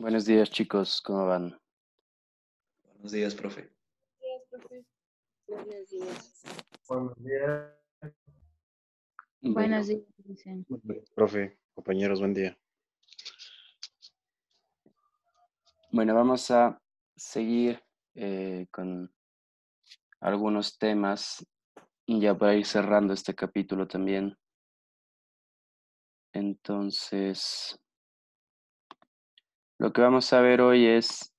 Buenos días, chicos, ¿cómo van? Buenos días, profe. Días, profe. Buenos días. Buenos días. Buenos Bueno, días, dicen. Profe, compañeros, buen día. bueno, vamos a seguir con algunos temas ya para ir cerrando este capítulo también. Entonces, lo que vamos a ver hoy es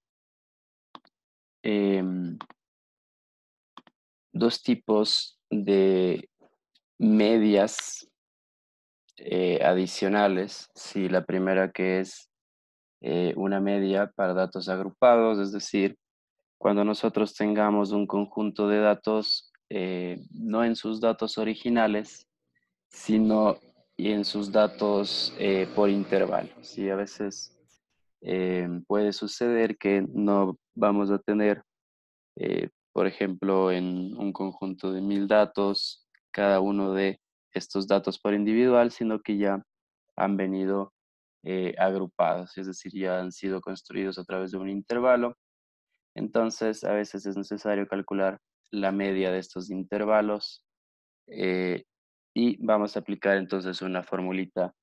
em, dos tipos de medias adicionales. Sí, la primera que es una media para datos agrupados, es decir, cuando nosotros tengamos un conjunto de datos, no en sus datos originales, sino en sus datos por intervalos. Y a veces puede suceder que no vamos a tener, por ejemplo, en un conjunto de 1000 datos, cada uno de estos datos por individual, sino que ya han venido agrupados, es decir, ya han sido construidos a través de un intervalo. Entonces, a veces es necesario calcular la media de estos intervalos eh, y vamos a aplicar entonces una formulita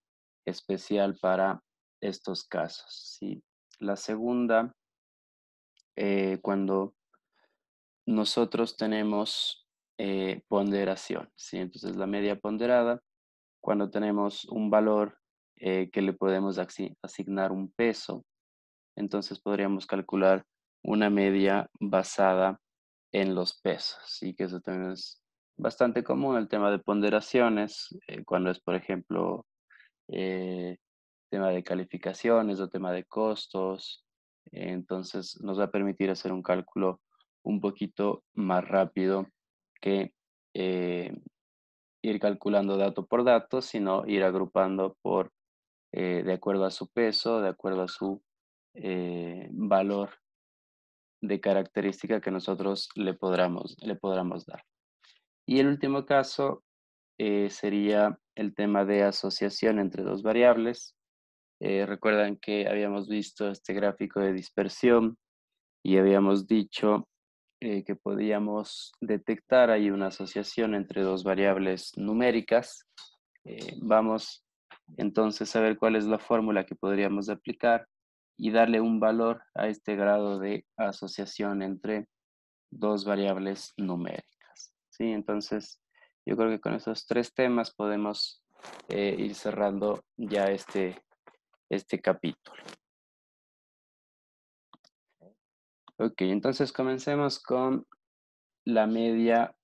especial para estos casos. ¿Sí? La segunda, cuando nosotros tenemos ponderación, ¿sí? Entonces, la media ponderada, cuando tenemos un valor que le podemos asignar un peso, entonces podríamos calcular una media basada en los pesos, y que eso también es bastante común, el tema de ponderaciones, cuando es, por ejemplo, eh, tema de calificaciones o tema de costos, entonces nos va a permitir hacer un cálculo un poquito más rápido que eh, ir calculando dato por dato, sino ir agrupando de acuerdo a su peso, de acuerdo a su valor de característica que nosotros le podamos dar. Y el último caso sería el tema de asociación entre dos variables. Recuerdan que habíamos visto este gráfico de dispersión y habíamos dicho que podíamos detectar ahí una asociación entre dos variables numéricas. Vamos entonces a ver cuál es la fórmula que podríamos aplicar y darle un valor a este grado de asociación entre dos variables numéricas. ¿Sí? Entonces, yo creo que con esos tres temas podemos ir cerrando ya este capítulo. Ok, entonces comencemos con la media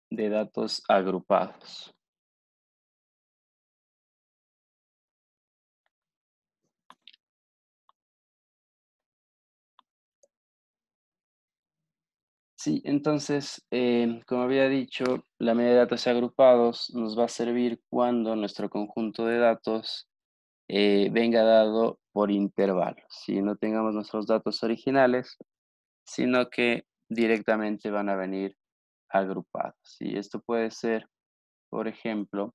de datos agrupados. Sí, entonces, como había dicho, la media de datos agrupados nos va a servir cuando nuestro conjunto de datos venga dado por intervalos. Si no tengamos nuestros datos originales, sino que directamente van a venir agrupados. Y esto puede ser, por ejemplo,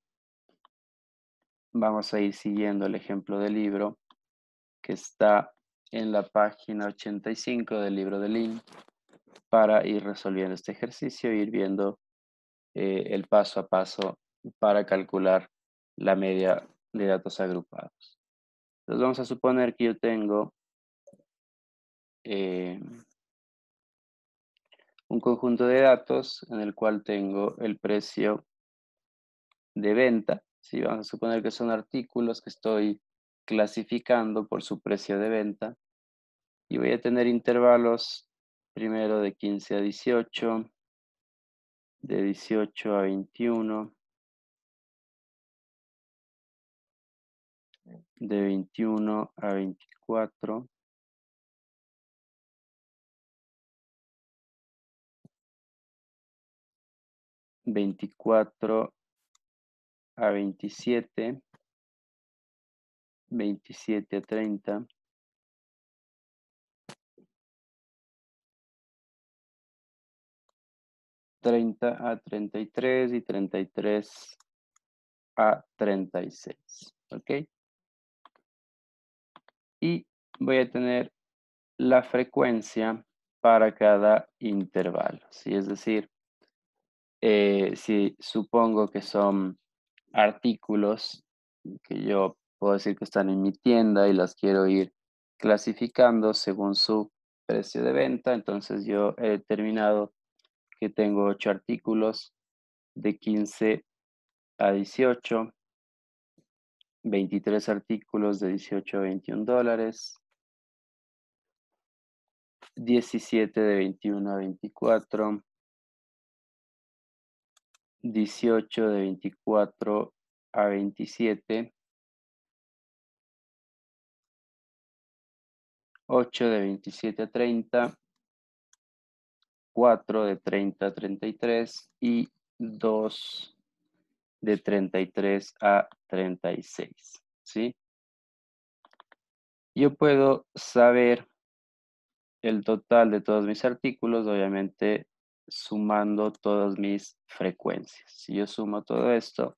vamos a ir siguiendo el ejemplo del libro que está en la página 85 del libro de Lin para ir resolviendo este ejercicio e ir viendo el paso a paso para calcular la media de datos agrupados. Entonces vamos a suponer que yo tengo eh, un conjunto de datos en el cual tengo el precio de venta. ¿Sí? Vamos a suponer que son artículos que estoy clasificando por su precio de venta y voy a tener intervalos primero de 15 a 18, de 18 a 21, de 21 a 24, veinticuatro a 27, 27 a 30, 30 a 33 y 33 a 36. ¿Ok? Y voy a tener la frecuencia para cada intervalo, ¿sí? Es decir, si supongo que son artículos que yo puedo decir que están en mi tienda y las quiero ir clasificando según su precio de venta, entonces yo he determinado que tengo 8 artículos de 15 a 18, 23 artículos de 18 a 21 dólares, 17 de 21 a 24, 18 de 24 a 27, 8 de 27 a 30, 4 de 30 a 33 y 2 de 33 a 36, ¿sí? Yo puedo saber el total de todos mis artículos, obviamente sumando todas mis frecuencias. Si yo sumo todo esto,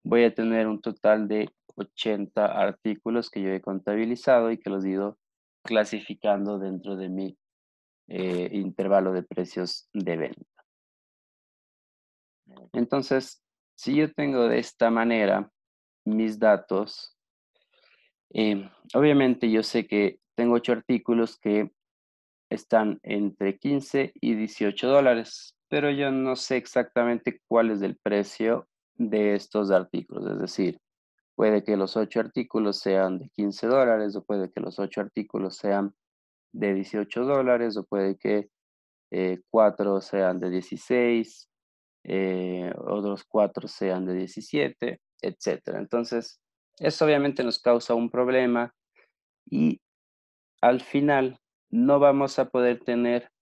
voy a tener un total de 80 artículos que yo he contabilizado y que los he ido clasificando dentro de mi intervalo de precios de venta. Entonces, si yo tengo de esta manera mis datos, obviamente yo sé que tengo 8 artículos que están entre 15 y 18 dólares, pero yo no sé exactamente cuál es el precio de estos artículos. Es decir, puede que los 8 artículos sean de 15 dólares o puede que los 8 artículos sean de 18 dólares o puede que 4 sean de 16, otros 4 sean de 17, etcétera. Entonces, eso obviamente nos causa un problema y al final no vamos a poder tener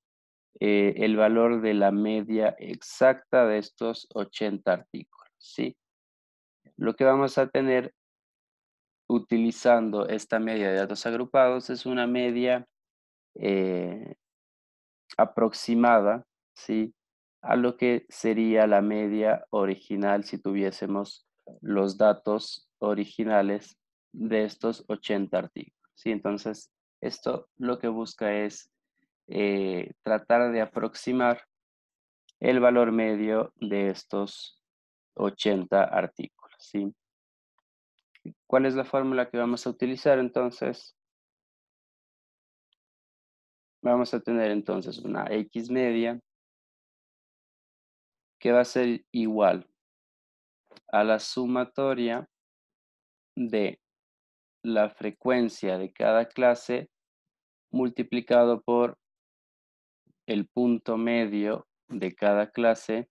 el valor de la media exacta de estos 80 artículos, ¿sí? Lo que vamos a tener utilizando esta media de datos agrupados es una media eh, aproximada, ¿sí? A lo que sería la media original si tuviésemos los datos originales de estos 80 artículos, ¿sí? Entonces, esto lo que busca es tratar de aproximar el valor medio de estos 80 artículos, ¿sí? ¿Cuál es la fórmula que vamos a utilizar entonces? Vamos a tener entonces una X media que va a ser igual a la sumatoria de la frecuencia de cada clase multiplicado por el punto medio de cada clase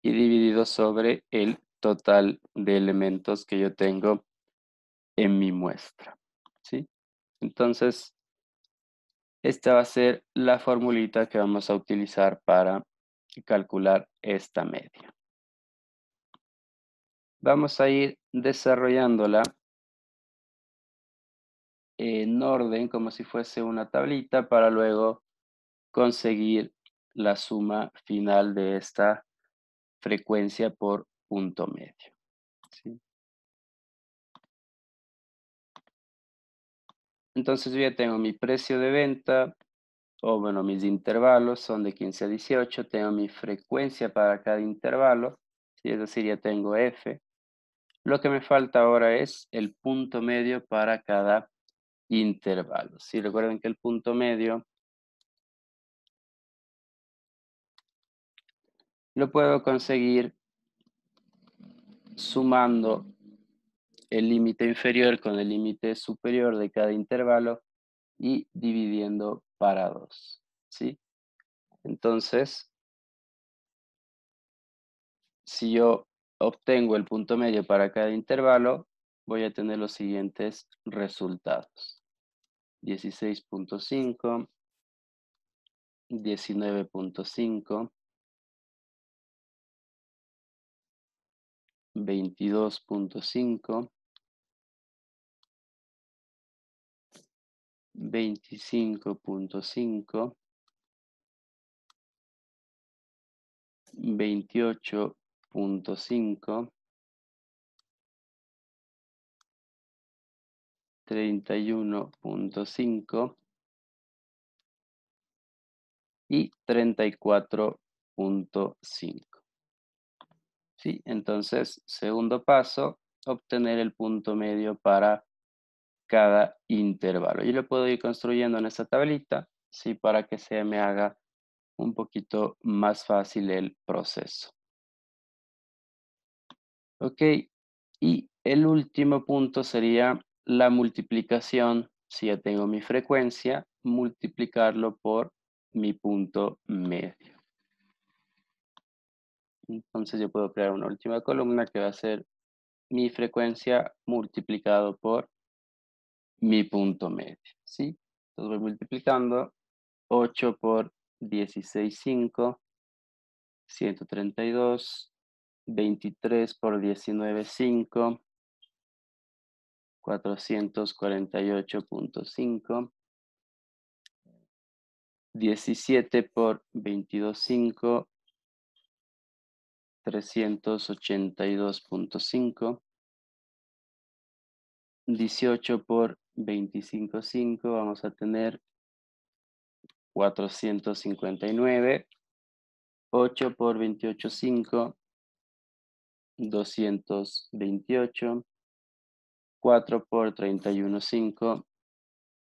y dividido sobre el total de elementos que yo tengo en mi muestra, ¿sí? Entonces, esta va a ser la formulita que vamos a utilizar para calcular esta media. Vamos a ir desarrollándola en orden como si fuese una tablita para luego conseguir la suma final de esta frecuencia por punto medio, ¿sí? Entonces yo ya tengo mi precio de venta, o bueno, mis intervalos son de 15 a 18, tengo mi frecuencia para cada intervalo, ¿sí? Es decir, ya tengo F. Lo que me falta ahora es el punto medio para cada intervalo. Si recuerden que el punto medio lo puedo conseguir sumando el límite inferior con el límite superior de cada intervalo y dividiendo para 2, ¿sí? Entonces, si yo obtengo el punto medio para cada intervalo, voy a tener los siguientes resultados. 16.5, 19.5, 22.5, 25.5, 28.5, 31.5 y 34.5. ¿Sí? Entonces, segundo paso, obtener el punto medio para cada intervalo. Yo lo puedo ir construyendo en esta tablita, ¿sí? Para que se me haga un poquito más fácil el proceso. Ok, y el último punto sería la multiplicación. Si ya tengo mi frecuencia, multiplicarlo por mi punto medio. Entonces yo puedo crear una última columna que va a ser mi frecuencia multiplicado por mi punto medio, ¿sí? Entonces voy multiplicando 8 por 16,5, 132, 23 por 19,5, 448.5, 17 por 22,5, 382.5, 18 por 25,5, vamos a tener 459, 8 por 28,5, 228, 4 por 31,5,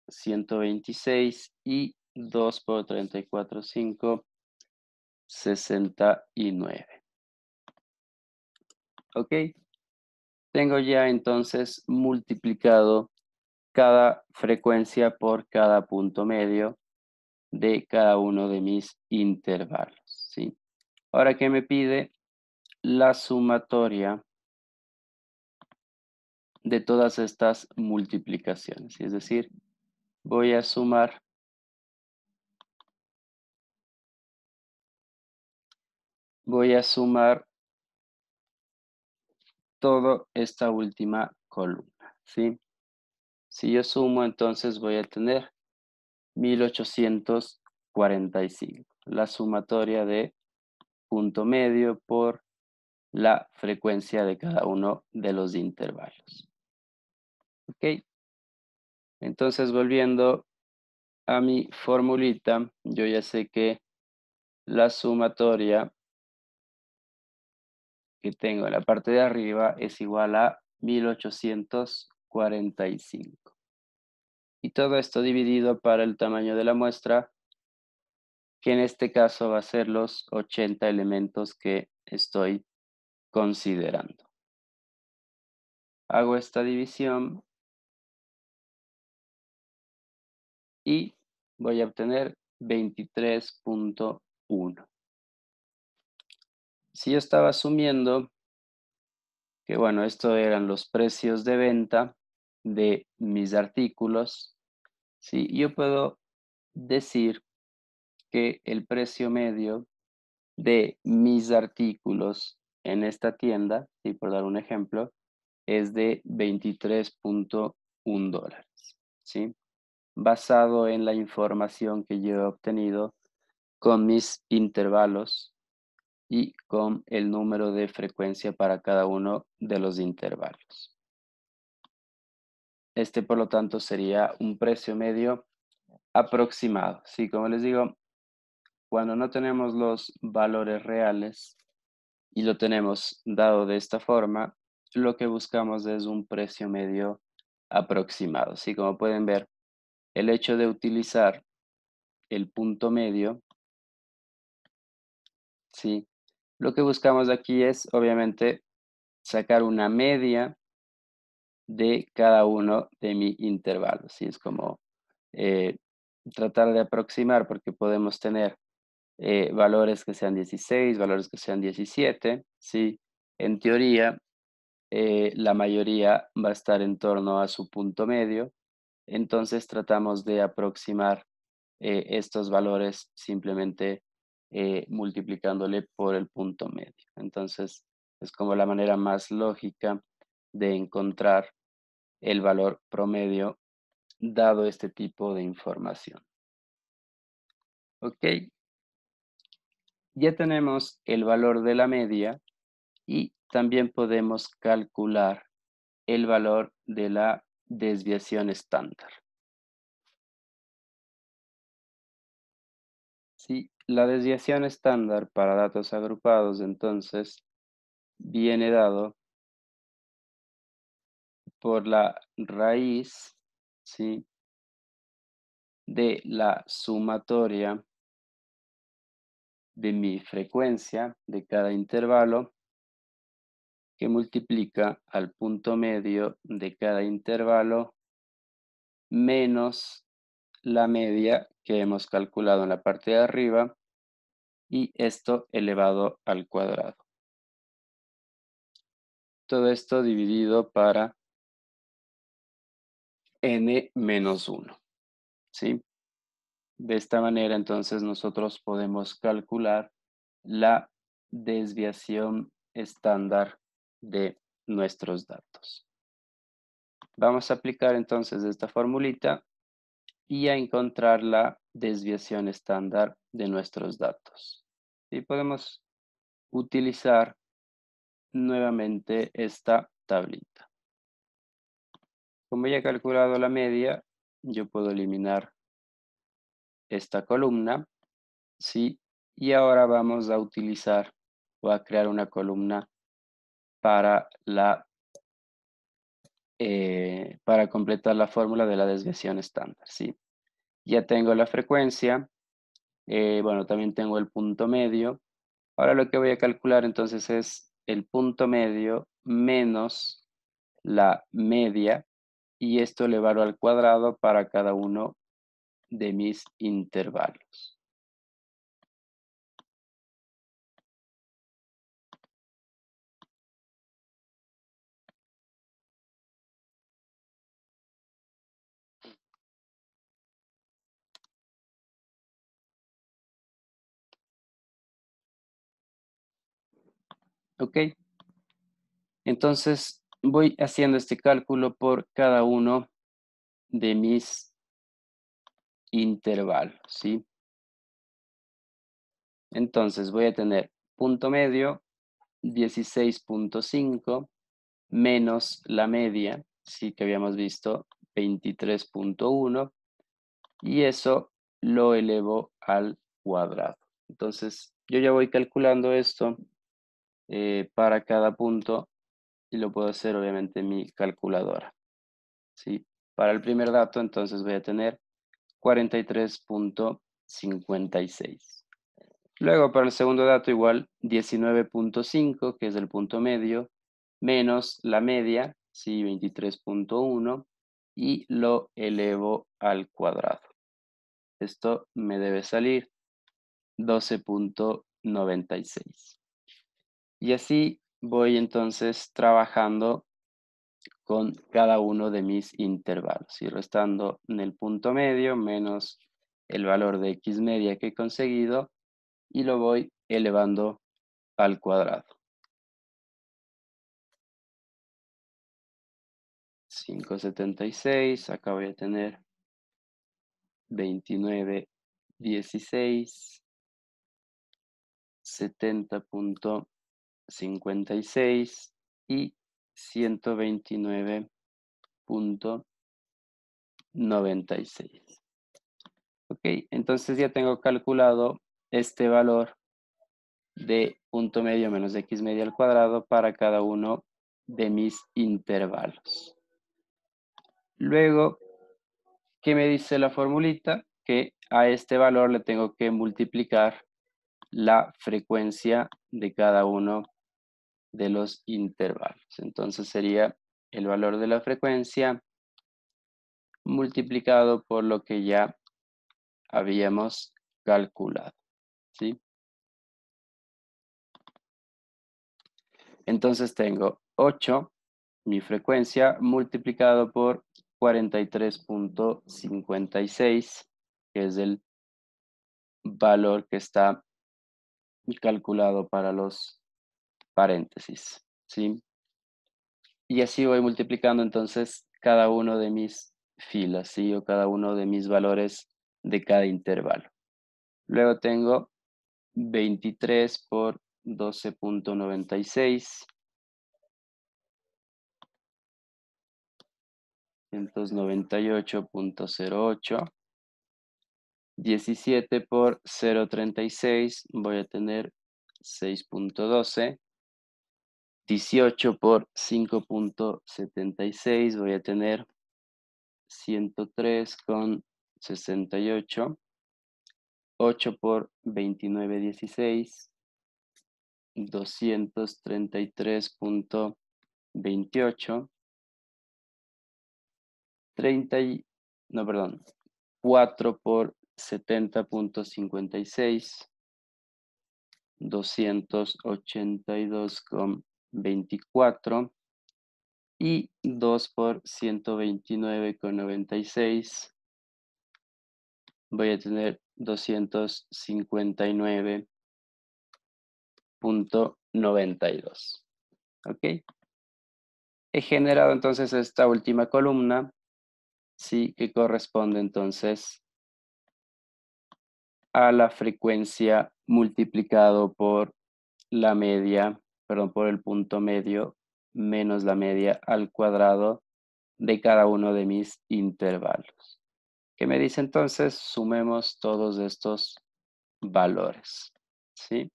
126 y 2 por 34,5, 69. ¿Ok? Tengo ya entonces multiplicado cada frecuencia por cada punto medio de cada uno de mis intervalos, ¿sí? Ahora, ¿qué me pide? La sumatoria de todas estas multiplicaciones. Es decir, voy a sumar toda esta última columna, ¿sí? Si yo sumo, entonces voy a tener 1845, la sumatoria de punto medio por la frecuencia de cada uno de los intervalos. ¿Ok? Entonces, volviendo a mi formulita, yo ya sé que la sumatoria que tengo en la parte de arriba es igual a 1845. Y todo esto dividido para el tamaño de la muestra, que en este caso va a ser los 80 elementos que estoy considerando. Hago esta división y voy a obtener 23.1. Si yo estaba asumiendo que, bueno, esto eran los precios de venta de mis artículos, ¿sí? Yo puedo decir que el precio medio de mis artículos en esta tienda, ¿sí? Por dar un ejemplo, es de 23.1 dólares, ¿sí? Basado en la información que yo he obtenido con mis intervalos y con el número de frecuencia para cada uno de los intervalos. Este, por lo tanto, sería un precio medio aproximado. Sí, como les digo, cuando no tenemos los valores reales y lo tenemos dado de esta forma, lo que buscamos es un precio medio aproximado. Sí, como pueden ver, el hecho de utilizar el punto medio, sí, lo que buscamos aquí es, obviamente, sacar una media de cada uno de mis intervalos. ¿Sí? Es como tratar de aproximar, porque podemos tener valores que sean 16, valores que sean 17, ¿sí? En teoría, la mayoría va a estar en torno a su punto medio, entonces tratamos de aproximar estos valores simplemente multiplicándole por el punto medio. Entonces, es como la manera más lógica de encontrar el valor promedio dado este tipo de información. Ok, ya tenemos el valor de la media y también podemos calcular el valor de la desviación estándar. Sí, la desviación estándar para datos agrupados entonces viene dado por la raíz, ¿sí?, de la sumatoria de mi frecuencia de cada intervalo que multiplica al punto medio de cada intervalo menos la media que hemos calculado en la parte de arriba y esto elevado al cuadrado. Todo esto dividido para n menos 1, ¿sí? De esta manera entonces nosotros podemos calcular la desviación estándar de nuestros datos. Vamos a aplicar entonces esta formulita y a encontrar la desviación estándar de nuestros datos. Y podemos utilizar nuevamente esta tablita. Como ya he calculado la media, yo puedo eliminar esta columna, ¿sí? Y ahora vamos a utilizar o a crear una columna para para completar la fórmula de la desviación estándar, ¿sí? Ya tengo la frecuencia, bueno, también tengo el punto medio. Ahora lo que voy a calcular entonces es el punto medio menos la media y esto elevado al cuadrado para cada uno de mis intervalos. ¿Ok? Entonces voy haciendo este cálculo por cada uno de mis intervalos, ¿sí? Entonces voy a tener punto medio 16.5 menos la media, sí que habíamos visto 23.1 y eso lo elevo al cuadrado. Entonces yo ya voy calculando esto para cada punto y lo puedo hacer obviamente en mi calculadora, ¿sí? Para el primer dato entonces voy a tener 43.56. Luego para el segundo dato igual 19.5, que es el punto medio, menos la media, sí, 23.1, y lo elevo al cuadrado. Esto me debe salir 12.96. Y así voy entonces trabajando con cada uno de mis intervalos y restando en el punto medio menos el valor de x media que he conseguido y lo voy elevando al cuadrado. 5.76, acá voy a tener 29.16, 70.56 y 129.96. Ok, entonces ya tengo calculado este valor de punto medio menos x media al cuadrado para cada uno de mis intervalos. Luego, ¿qué me dice la formulita? Que a este valor le tengo que multiplicar la frecuencia de cada uno de los intervalos. Entonces sería el valor de la frecuencia multiplicado por lo que ya habíamos calculado, ¿sí? Entonces tengo 8, mi frecuencia, multiplicado por 43.56, que es el valor que está calculado para los paréntesis, ¿sí? Y así voy multiplicando entonces cada uno de mis filas, ¿sí? O cada uno de mis valores de cada intervalo. Luego tengo 23 por 12.96 298.08. 17 por 0.36 voy a tener 6.12. 18 por 5.76 voy a tener 103.68. 8 por 29.16, 233.28. 4 por 70.56, 282.24 y 2 por 129.96. Voy a tener 259.92. ¿Ok? He generado entonces esta última columna, sí, que corresponde entonces a la frecuencia multiplicado por la media, perdón, por el punto medio menos la media al cuadrado de cada uno de mis intervalos. ¿Qué me dice entonces? Sumemos todos estos valores, ¿sí?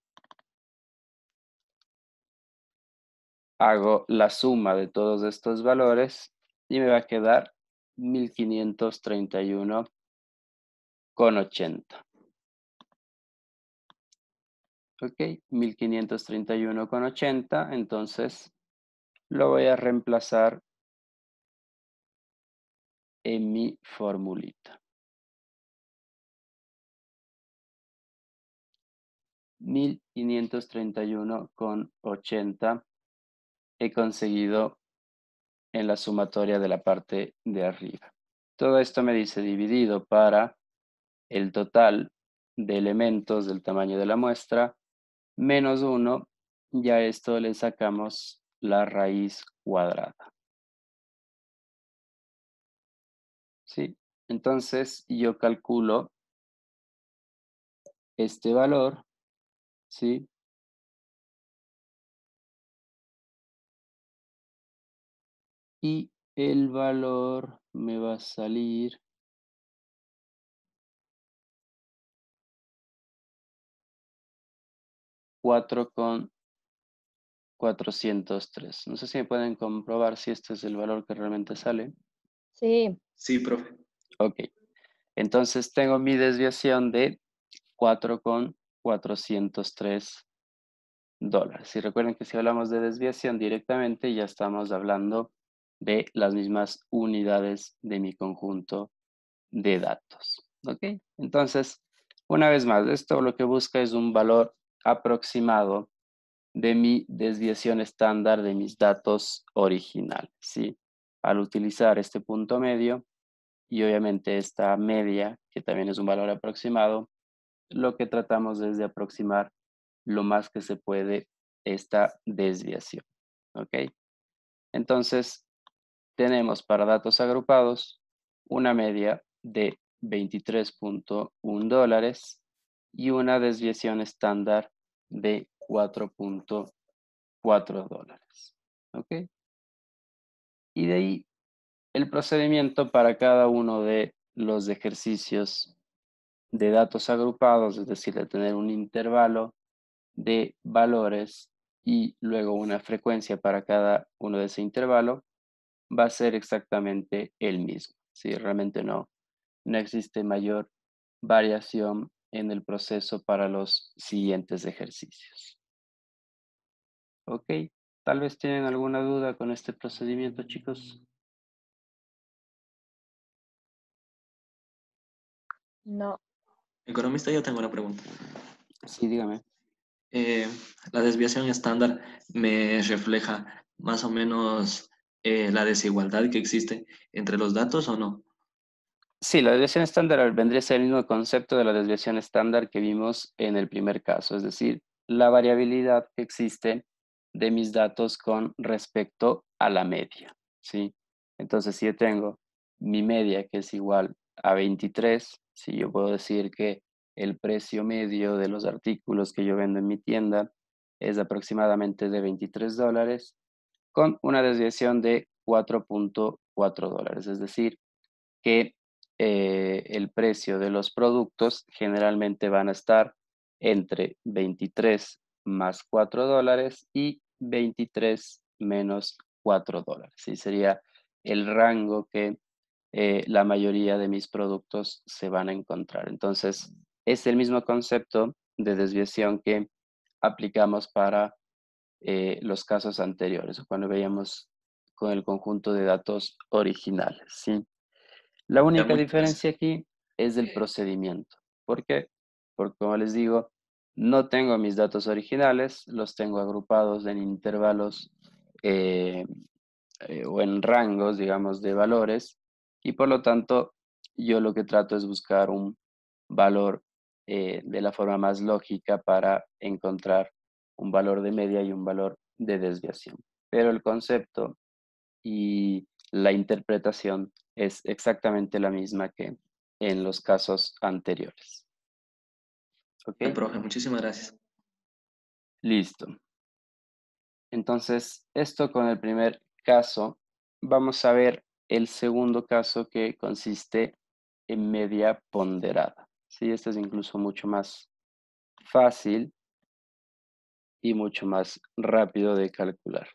Hago la suma de todos estos valores y me va a quedar 1531,80. Ok, 1531,80, entonces lo voy a reemplazar en mi formulita. 1531,80 he conseguido en la sumatoria de la parte de arriba. Todo esto me dice dividido para el total de elementos del tamaño de la muestra menos 1, ya esto le sacamos la raíz cuadrada. ¿Sí? Entonces yo calculo este valor, ¿sí? Y el valor me va a salir 4,403. No sé si me pueden comprobar si este es el valor que realmente sale. Sí, Sí, profe. Ok. Entonces tengo mi desviación de 4,403 dólares. Y recuerden que si hablamos de desviación directamente, ya estamos hablando de las mismas unidades de mi conjunto de datos. ¿Ok? Entonces, una vez más, esto lo que busca es un valor aproximado de mi desviación estándar de mis datos originales, ¿sí? Al utilizar este punto medio y obviamente esta media, que también es un valor aproximado, lo que tratamos es de aproximar lo más que se puede esta desviación, ¿ok? Entonces, tenemos para datos agrupados una media de 23.1 dólares y una desviación estándar de 4.4 dólares. ¿Ok? Y de ahí el procedimiento para cada uno de los ejercicios de datos agrupados, es decir, de tener un intervalo de valores y luego una frecuencia para cada uno de ese intervalo, va a ser exactamente el mismo. ¿Sí? Realmente no existe mayor variación en el proceso para los siguientes ejercicios. ¿Ok? Tal vez tienen alguna duda con este procedimiento, chicos. no. Economista, yo tengo una pregunta. Sí, dígame. Eh, la desviación estándar me refleja más o menos la desigualdad que existe entre los datos o no. Sí, la desviación estándar vendría a ser el mismo concepto de la desviación estándar que vimos en el primer caso, es decir, la variabilidad que existe de mis datos con respecto a la media, ¿sí? Entonces, si yo tengo mi media que es igual a 23, si yo puedo decir que el precio medio de los artículos que yo vendo en mi tienda es aproximadamente de 23 dólares, con una desviación de 4.4 dólares. Es decir, que el precio de los productos generalmente van a estar entre 23 más 4 dólares y 23 menos 4 dólares. ¿Sí? Sería el rango que la mayoría de mis productos se van a encontrar. Entonces, es el mismo concepto de desviación que aplicamos para los casos anteriores, cuando veíamos con el conjunto de datos originales. ¿Sí? La Ya, única muchas diferencia gracias. aquí es del procedimiento. ¿Por qué? Porque, como les digo, no tengo mis datos originales, los tengo agrupados en intervalos eh, o en rangos, digamos, de valores, y por lo tanto, yo lo que trato es buscar un valor de la forma más lógica para encontrar un valor de media y un valor de desviación. Pero el concepto y la interpretación es exactamente la misma que en los casos anteriores. ¿Ok? Ya, profe, muchísimas gracias. Listo. Entonces, esto con el primer caso. Vamos a ver el segundo caso, que consiste en media ponderada. Sí, este es incluso mucho más fácil y mucho más rápido de calcular.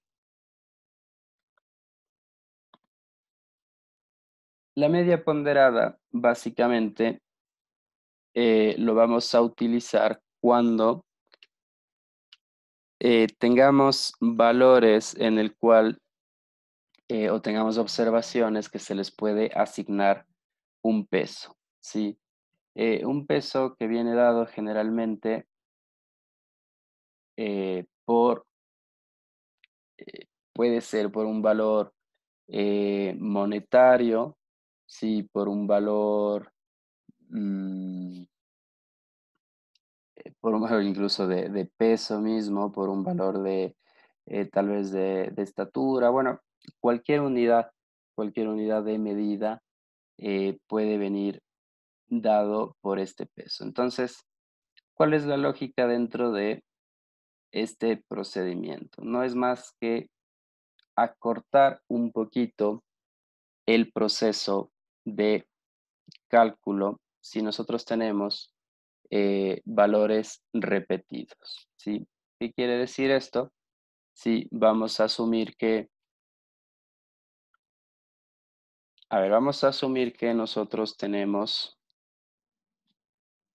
La media ponderada, básicamente, lo vamos a utilizar cuando tengamos valores en el cual o tengamos observaciones que se les puede asignar un peso, ¿sí? Un peso que viene dado generalmente por, puede ser por un valor monetario, sí, por un valor, mm, por un valor incluso de peso mismo, por un valor de tal vez de estatura, bueno, cualquier unidad de medida puede venir dado por este peso. Entonces, ¿cuál es la lógica dentro de este procedimiento? No es más que acortar un poquito el proceso de cálculo si nosotros tenemos valores repetidos, ¿sí? ¿Qué quiere decir esto? Si vamos a asumir que, vamos a asumir que nosotros tenemos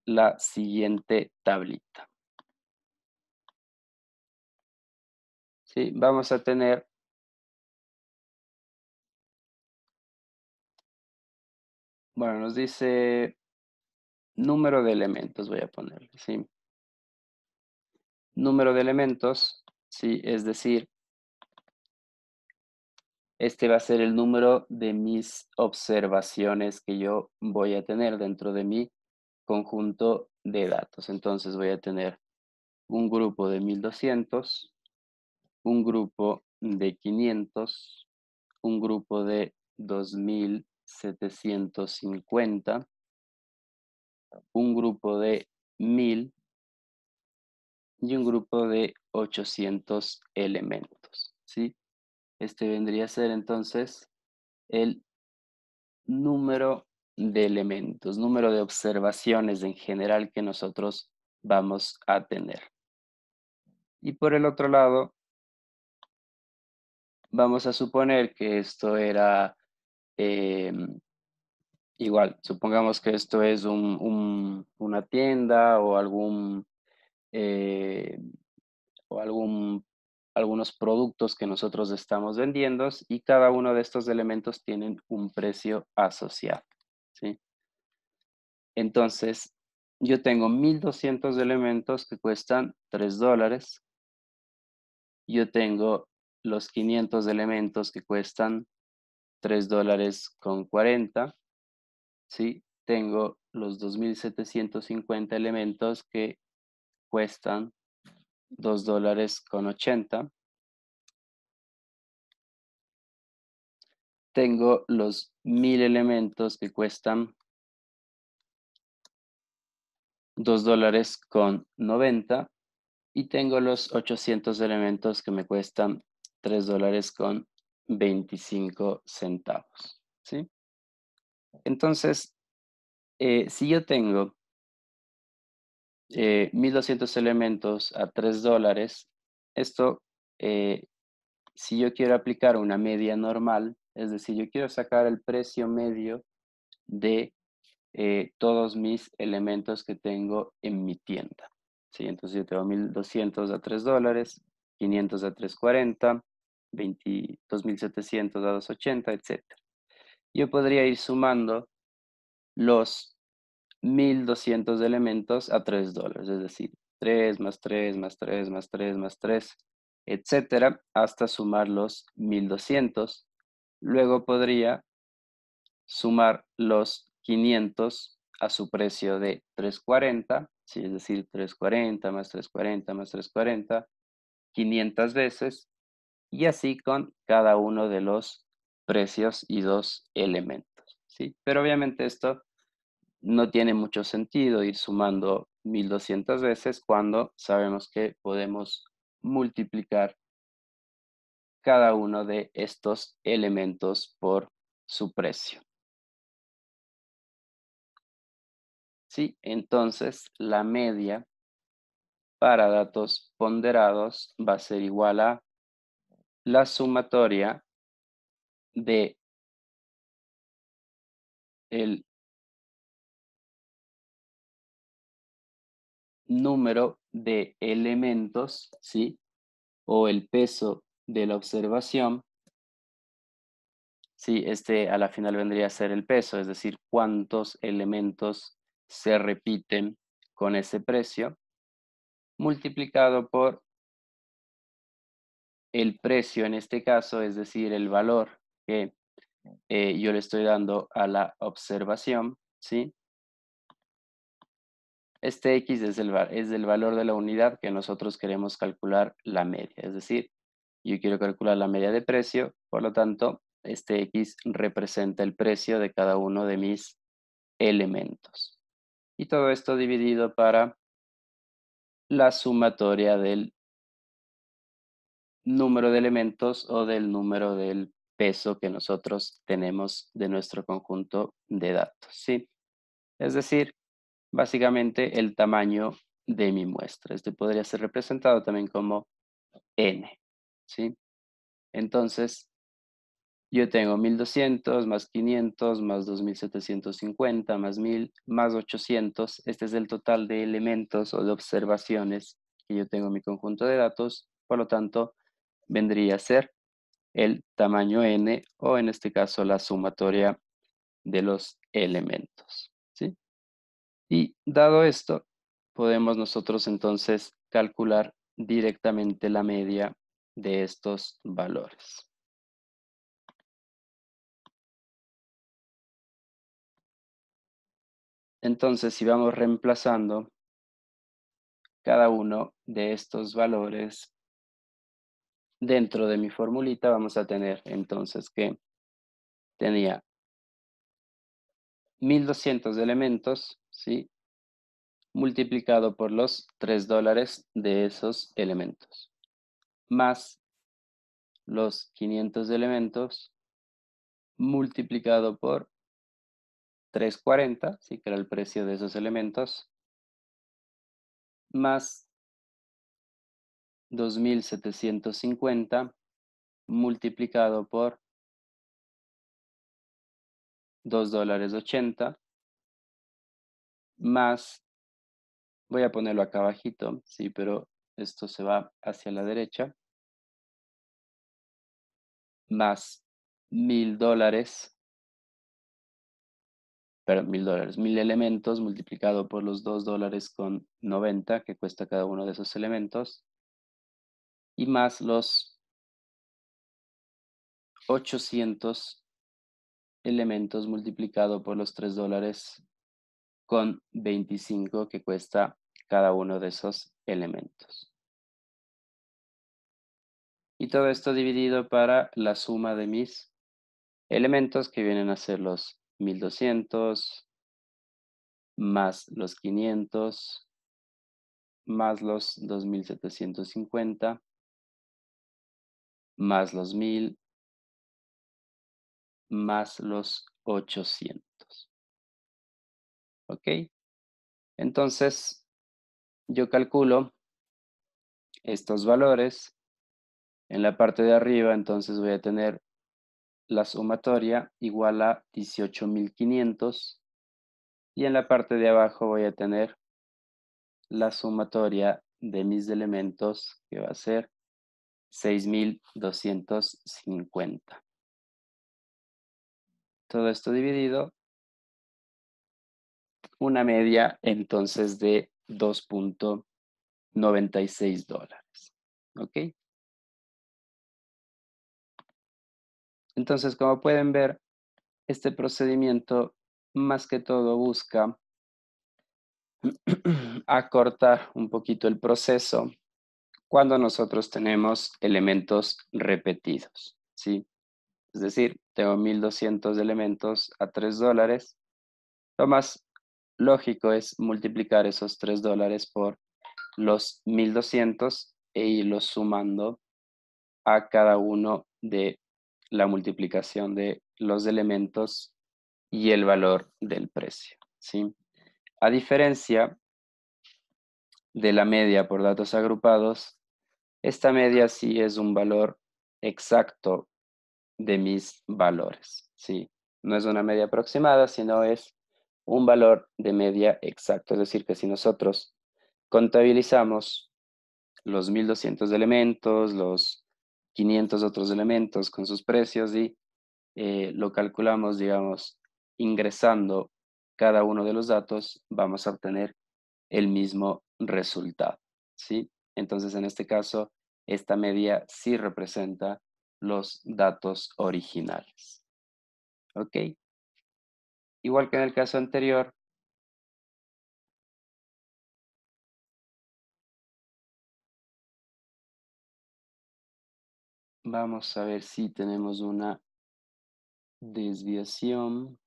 la siguiente tablita, ¿sí? Vamos a tener, bueno, nos dice número de elementos, voy a ponerle, ¿sí? Número de elementos, ¿sí? Es decir, este va a ser el número de mis observaciones que yo voy a tener dentro de mi conjunto de datos. Entonces voy a tener un grupo de 1200, un grupo de 500, un grupo de 2750, un grupo de 1000 y un grupo de 800 elementos, ¿sí? Este vendría a ser entonces el número de elementos, número de observaciones en general que nosotros vamos a tener. Y por el otro lado, vamos a suponer que esto era igual, supongamos que esto es una tienda o eh, algunos productos que nosotros estamos vendiendo, y cada uno de estos elementos tienen un precio asociado, ¿sí? Entonces, yo tengo 1200 elementos que cuestan 3 dólares. Yo tengo los 500 elementos que cuestan 3 dólares con 40. ¿Sí? Tengo los 2750 elementos que cuestan 2 dólares con 80. Tengo los 1000 elementos que cuestan 2 dólares con 90. Y tengo los 800 elementos que me cuestan 3 dólares con 25 centavos, ¿sí? Entonces, si yo tengo 1.200 elementos a $3, esto, si yo quiero aplicar una media normal, es decir, yo quiero sacar el precio medio de todos mis elementos que tengo en mi tienda, ¿sí? Entonces yo tengo 1.200 a $3, 500 a 3.40, 2.700 a 2.80, etc. Yo podría ir sumando los 1.200 elementos a $3, es decir, 3 más 3 más 3 más 3 más 3, etcétera, hasta sumar los 1.200. Luego podría sumar los 500 a su precio de 3.40, ¿sí? Es decir, 3.40 más 3.40 más 3.40, 500 veces, y así con cada uno de los precios y dos elementos, ¿sí? Pero obviamente esto no tiene mucho sentido ir sumando 1.200 veces cuando sabemos que podemos multiplicar cada uno de estos elementos por su precio. ¿Sí? Entonces, la media para datos ponderados va a ser igual a la sumatoria de el número de elementos, ¿sí? O el peso de la observación, ¿sí? Este a la final vendría a ser el peso, es decir, cuántos elementos se repiten con ese precio, multiplicado por el precio en este caso, es decir, el valor que yo le estoy dando a la observación, ¿sí? Este X es el valor de la unidad que nosotros queremos calcular la media, es decir, yo quiero calcular la media de precio, por lo tanto, este X representa el precio de cada uno de mis elementos. Y todo esto dividido para la sumatoria del número de elementos o del número del peso que nosotros tenemos de nuestro conjunto de datos, ¿sí? Es decir, básicamente el tamaño de mi muestra. Este podría ser representado también como n, ¿sí? Entonces, yo tengo 1.200 más 500 más 2.750 más 1.000 más 800. Este es el total de elementos o de observaciones que yo tengo en mi conjunto de datos. Por lo tanto, vendría a ser el tamaño n o en este caso la sumatoria de los elementos, ¿sí? Y dado esto, podemos nosotros entonces calcular directamente la media de estos valores. Entonces, si vamos reemplazando cada uno de estos valores dentro de mi formulita, vamos a tener entonces que tenía 1.200 elementos, ¿sí? Multiplicado por los $3 de esos elementos, más los 500 elementos multiplicado por 3.40, ¿sí? Que era el precio de esos elementos, más 2.750 multiplicado por $2.80, más, voy a ponerlo acá abajito, sí, pero esto se va hacia la derecha, más $1.000, perdón, $1.000, 1.000 elementos multiplicado por los $2.90 que cuesta cada uno de esos elementos, y más los 800 elementos multiplicado por los $3.25 que cuesta cada uno de esos elementos. Y todo esto dividido para la suma de mis elementos que vienen a ser los 1.200 más los 500 más los 2.750 más los 1.000 más los 800. ¿Ok? Entonces, yo calculo estos valores. En la parte de arriba, entonces voy a tener la sumatoria igual a 18.500 y en la parte de abajo voy a tener la sumatoria de mis elementos que va a ser 6.250. Todo esto dividido, una media entonces de $2.96. ¿Ok? Entonces, como pueden ver, este procedimiento más que todo busca acortar un poquito el proceso cuando nosotros tenemos elementos repetidos, ¿sí? Es decir, tengo 1.200 elementos a $3. Lo más lógico es multiplicar esos $3 por los 1.200 e irlos sumando a cada uno de la multiplicación de los elementos y el valor del precio, ¿sí? A diferencia de la media por datos agrupados, esta media sí es un valor exacto de mis valores, ¿sí? No es una media aproximada, sino es un valor de media exacto. Es decir, que si nosotros contabilizamos los 1.200 elementos, los 500 otros elementos con sus precios y lo calculamos, digamos, ingresando cada uno de los datos, vamos a obtener el mismo resultado, ¿sí? Entonces, en este caso, esta media sí representa los datos originales, ¿ok? Igual que en el caso anterior, vamos a ver si tenemos una desviación.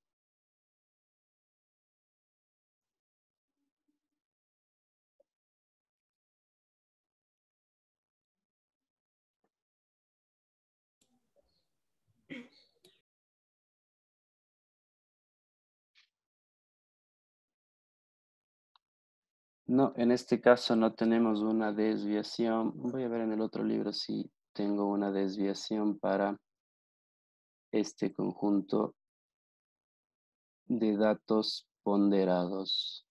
No, en este caso no tenemos una desviación. Voy a ver en el otro libro si tengo una desviación para este conjunto de datos ponderados.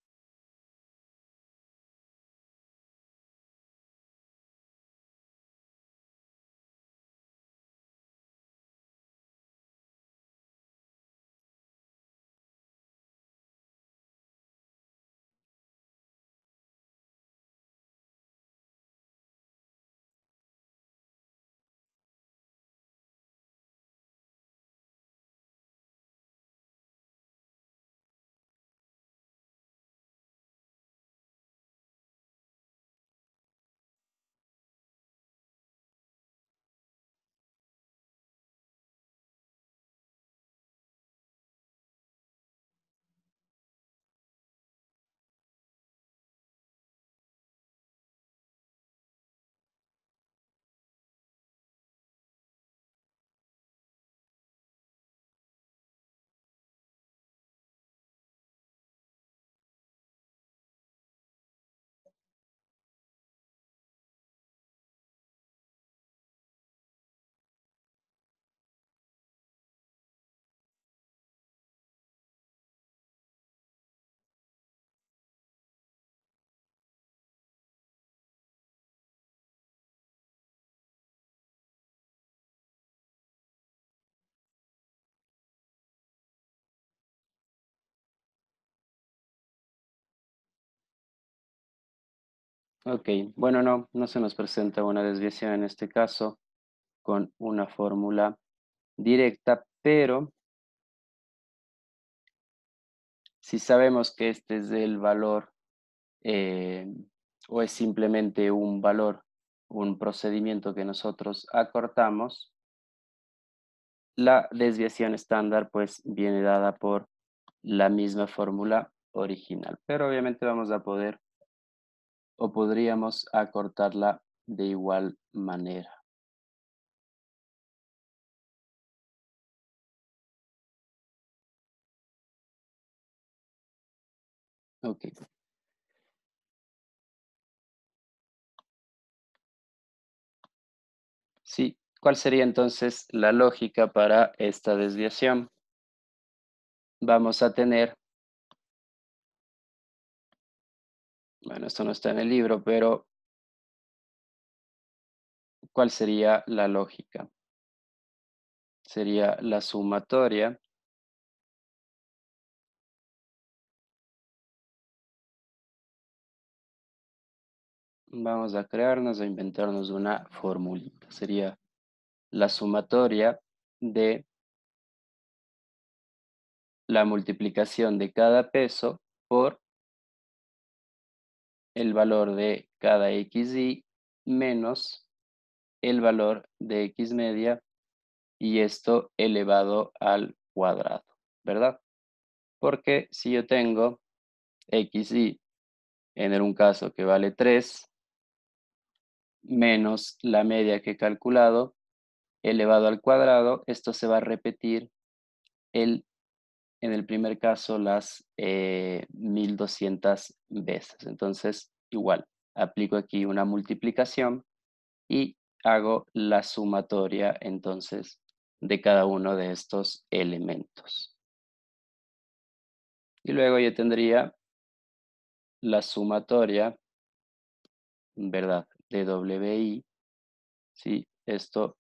Ok, bueno, no se nos presenta una desviación en este caso con una fórmula directa, pero si sabemos que este es el valor eh, o es simplemente un valor, un procedimiento que nosotros acortamos, la desviación estándar pues viene dada por la misma fórmula original, pero obviamente vamos a poder o podríamos acortarla de igual manera. Ok. Sí, ¿cuál sería entonces la lógica para esta desviación? Vamos a tener, bueno, esto no está en el libro, pero ¿cuál sería la lógica? Sería la sumatoria vamos a crearnos, a inventarnos una formulita. Sería la sumatoria de la multiplicación de cada peso por el valor de cada xy menos el valor de x media y esto elevado al cuadrado, ¿verdad? Porque si yo tengo xy en un caso que vale 3 menos la media que he calculado elevado al cuadrado, esto se va a repetir en el primer caso las 1200 veces. Entonces, igual, aplico aquí una multiplicación y hago la sumatoria entonces de cada uno de estos elementos. Y luego yo tendría la sumatoria, ¿verdad? De WI, ¿sí? Esto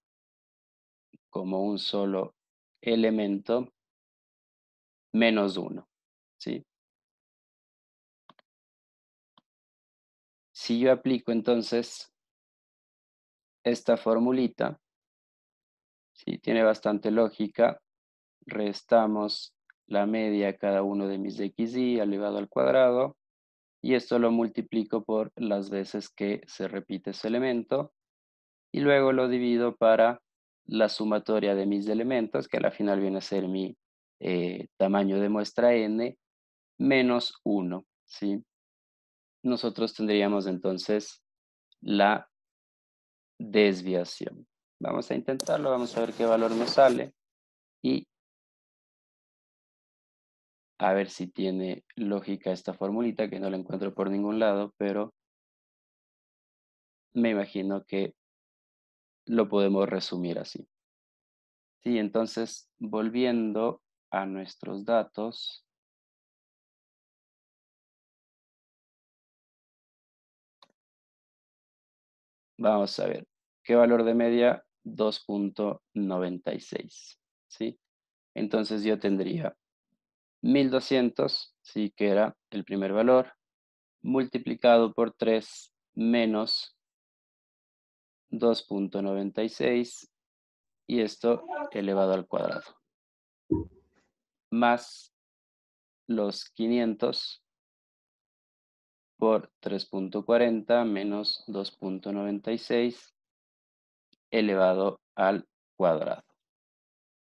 como un solo elemento menos 1, ¿sí? Si yo aplico entonces esta formulita, ¿sí? Tiene bastante lógica, restamos la media a cada uno de mis xy elevado al cuadrado y esto lo multiplico por las veces que se repite ese elemento y luego lo divido para la sumatoria de mis elementos, que a la final viene a ser mi tamaño de muestra n, menos 1, ¿sí? Nosotros tendríamos entonces la desviación. Vamos a intentarlo, vamos a ver qué valor nos sale y a ver si tiene lógica esta formulita, que no la encuentro por ningún lado, pero me imagino que lo podemos resumir así. Sí, entonces, volviendo a nuestros datos, vamos a ver, ¿qué valor de media? 2.96, ¿sí? Entonces yo tendría 1200, sí, que era el primer valor, multiplicado por 3 menos 2.96 y esto elevado al cuadrado, más los 500 por 3.40 menos 2.96 elevado al cuadrado.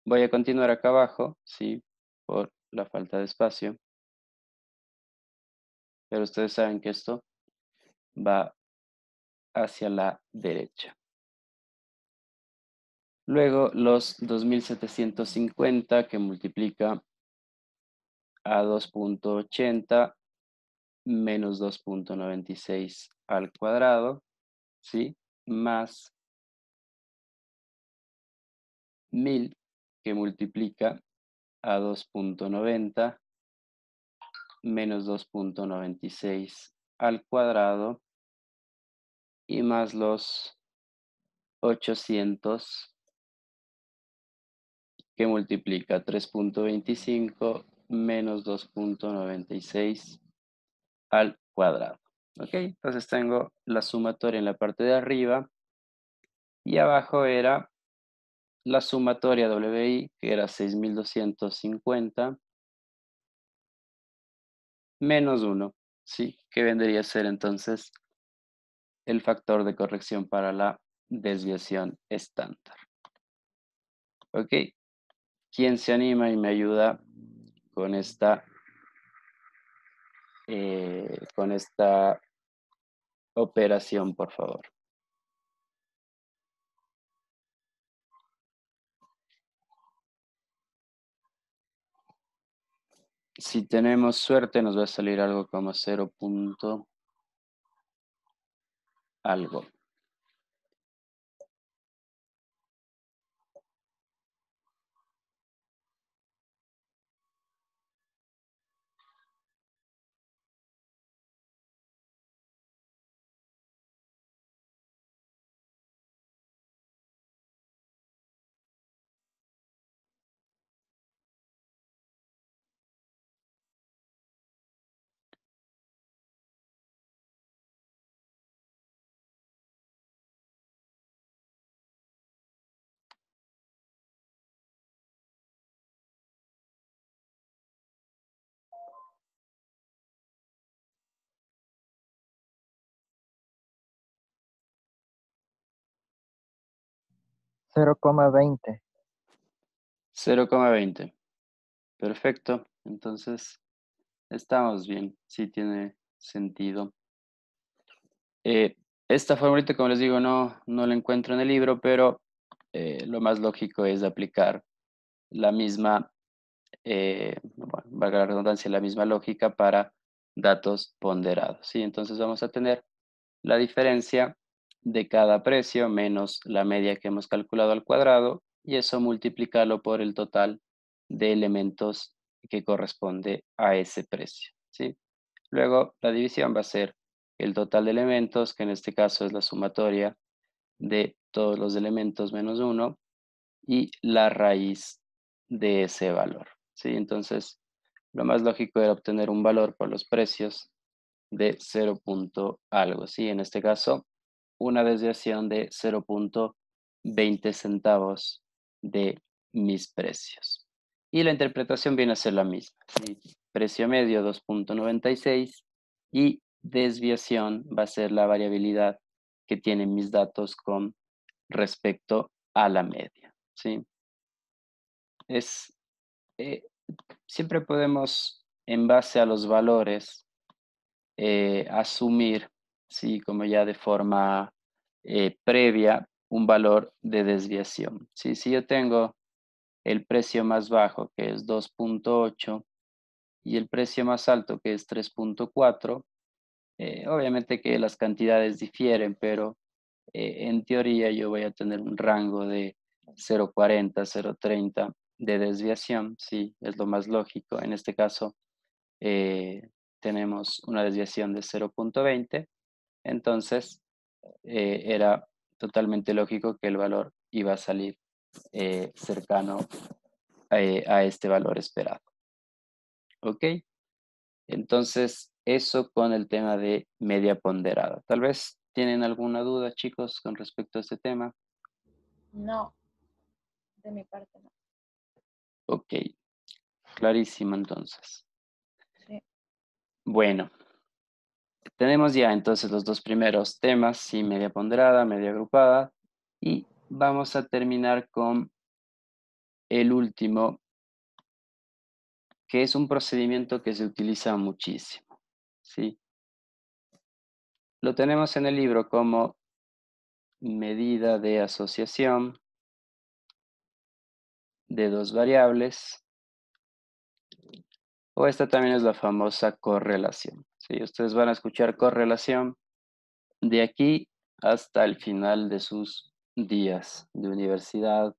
Voy a continuar acá abajo, sí, por la falta de espacio, pero ustedes saben que esto va hacia la derecha. Luego los 2750 que multiplica a 2.80 menos 2.96 al cuadrado, ¿sí? Más 1000 que multiplica a 2.90 menos 2.96 al cuadrado y más los 800 que multiplica 3.25 menos 2.96 al cuadrado. ¿Ok? Entonces tengo la sumatoria en la parte de arriba y abajo era la sumatoria WI, que era 6250 menos 1, ¿sí? Que vendría a ser entonces el factor de corrección para la desviación estándar. ¿Ok? ¿Quién se anima y me ayuda con esta operación, por favor? Si tenemos suerte nos va a salir algo como 0 punto algo. Cero coma 20. 0,20. Perfecto. Entonces, estamos bien. Sí tiene sentido. Esta formulita, como les digo, no la encuentro en el libro, pero lo más lógico es aplicar la misma, bueno, valga la redundancia, la misma lógica para datos ponderados. ¿Sí? Entonces vamos a tener la diferencia de cada precio menos la media que hemos calculado al cuadrado y eso multiplicarlo por el total de elementos que corresponde a ese precio, ¿sí? Luego la división va a ser el total de elementos, que en este caso es la sumatoria de todos los elementos menos uno y la raíz de ese valor, ¿sí? Entonces, lo más lógico era obtener un valor por los precios de 0 punto algo, ¿sí? En este caso, una desviación de 0,20 centavos de mis precios. Y la interpretación viene a ser la misma, ¿sí? Precio medio 2,96 y desviación va a ser la variabilidad que tienen mis datos con respecto a la media, ¿sí? Es, eh, siempre podemos, en base a los valores, asumir, ¿sí? Como ya de forma previa, un valor de desviación, ¿sí? Si yo tengo el precio más bajo, que es 2,8, y el precio más alto, que es 3,4, obviamente que las cantidades difieren, pero en teoría yo voy a tener un rango de 0,40, 0,30 de desviación, sí, es lo más lógico. En este caso, tenemos una desviación de 0,20, entonces era totalmente lógico que el valor iba a salir cercano a este valor esperado. ¿Ok? Entonces, eso con el tema de media ponderada. Tal vez tienen alguna duda, chicos, con respecto a este tema. No, de mi parte no. Ok, clarísimo entonces. Sí. Bueno, tenemos ya entonces los dos primeros temas, sí, media ponderada, media agrupada, y vamos a terminar con el último, que es un procedimiento que se utiliza muchísimo, ¿sí? Lo tenemos en el libro como medida de asociación de dos variables, o esta también es la famosa correlación, ¿sí? Ustedes van a escuchar correlación de aquí hasta el final de sus días de universidad,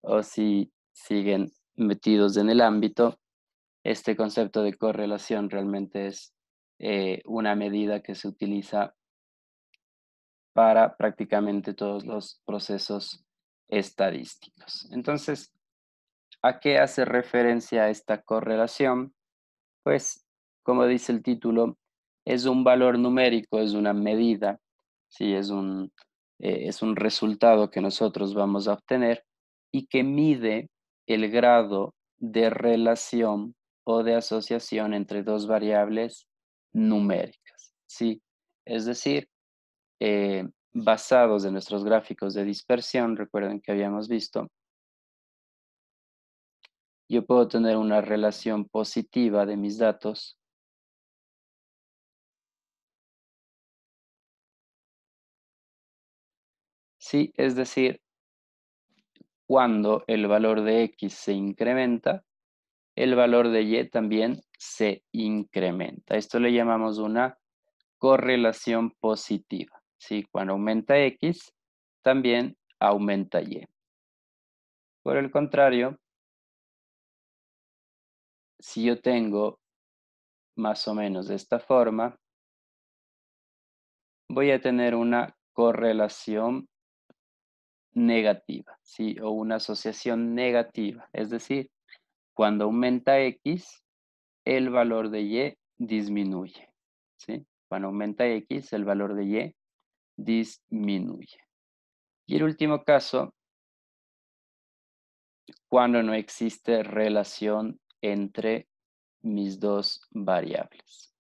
o si siguen metidos en el ámbito, este concepto de correlación realmente es una medida que se utiliza para prácticamente todos los procesos estadísticos. Entonces, ¿a qué hace referencia esta correlación? Pues, como dice el título, es un valor numérico, es una medida, ¿sí? Es un resultado que nosotros vamos a obtener y que mide el grado de relación o de asociación entre dos variables numéricas, ¿sí? Es decir, basados en nuestros gráficos de dispersión, recuerden que habíamos visto, yo puedo tener una relación positiva de mis datos sí, es decir, cuando el valor de x se incrementa, el valor de Y también se incrementa. Esto le llamamos una correlación positiva. ¿Sí? Cuando aumenta X, también aumenta Y. Por el contrario, si yo tengo más o menos de esta forma, voy a tener una correlación negativa, ¿sí? O una asociación negativa. Es decir, cuando aumenta X, el valor de Y disminuye, ¿sí? Cuando aumenta X, el valor de Y disminuye. Y el último caso, cuando no existe relación entre mis dos variables.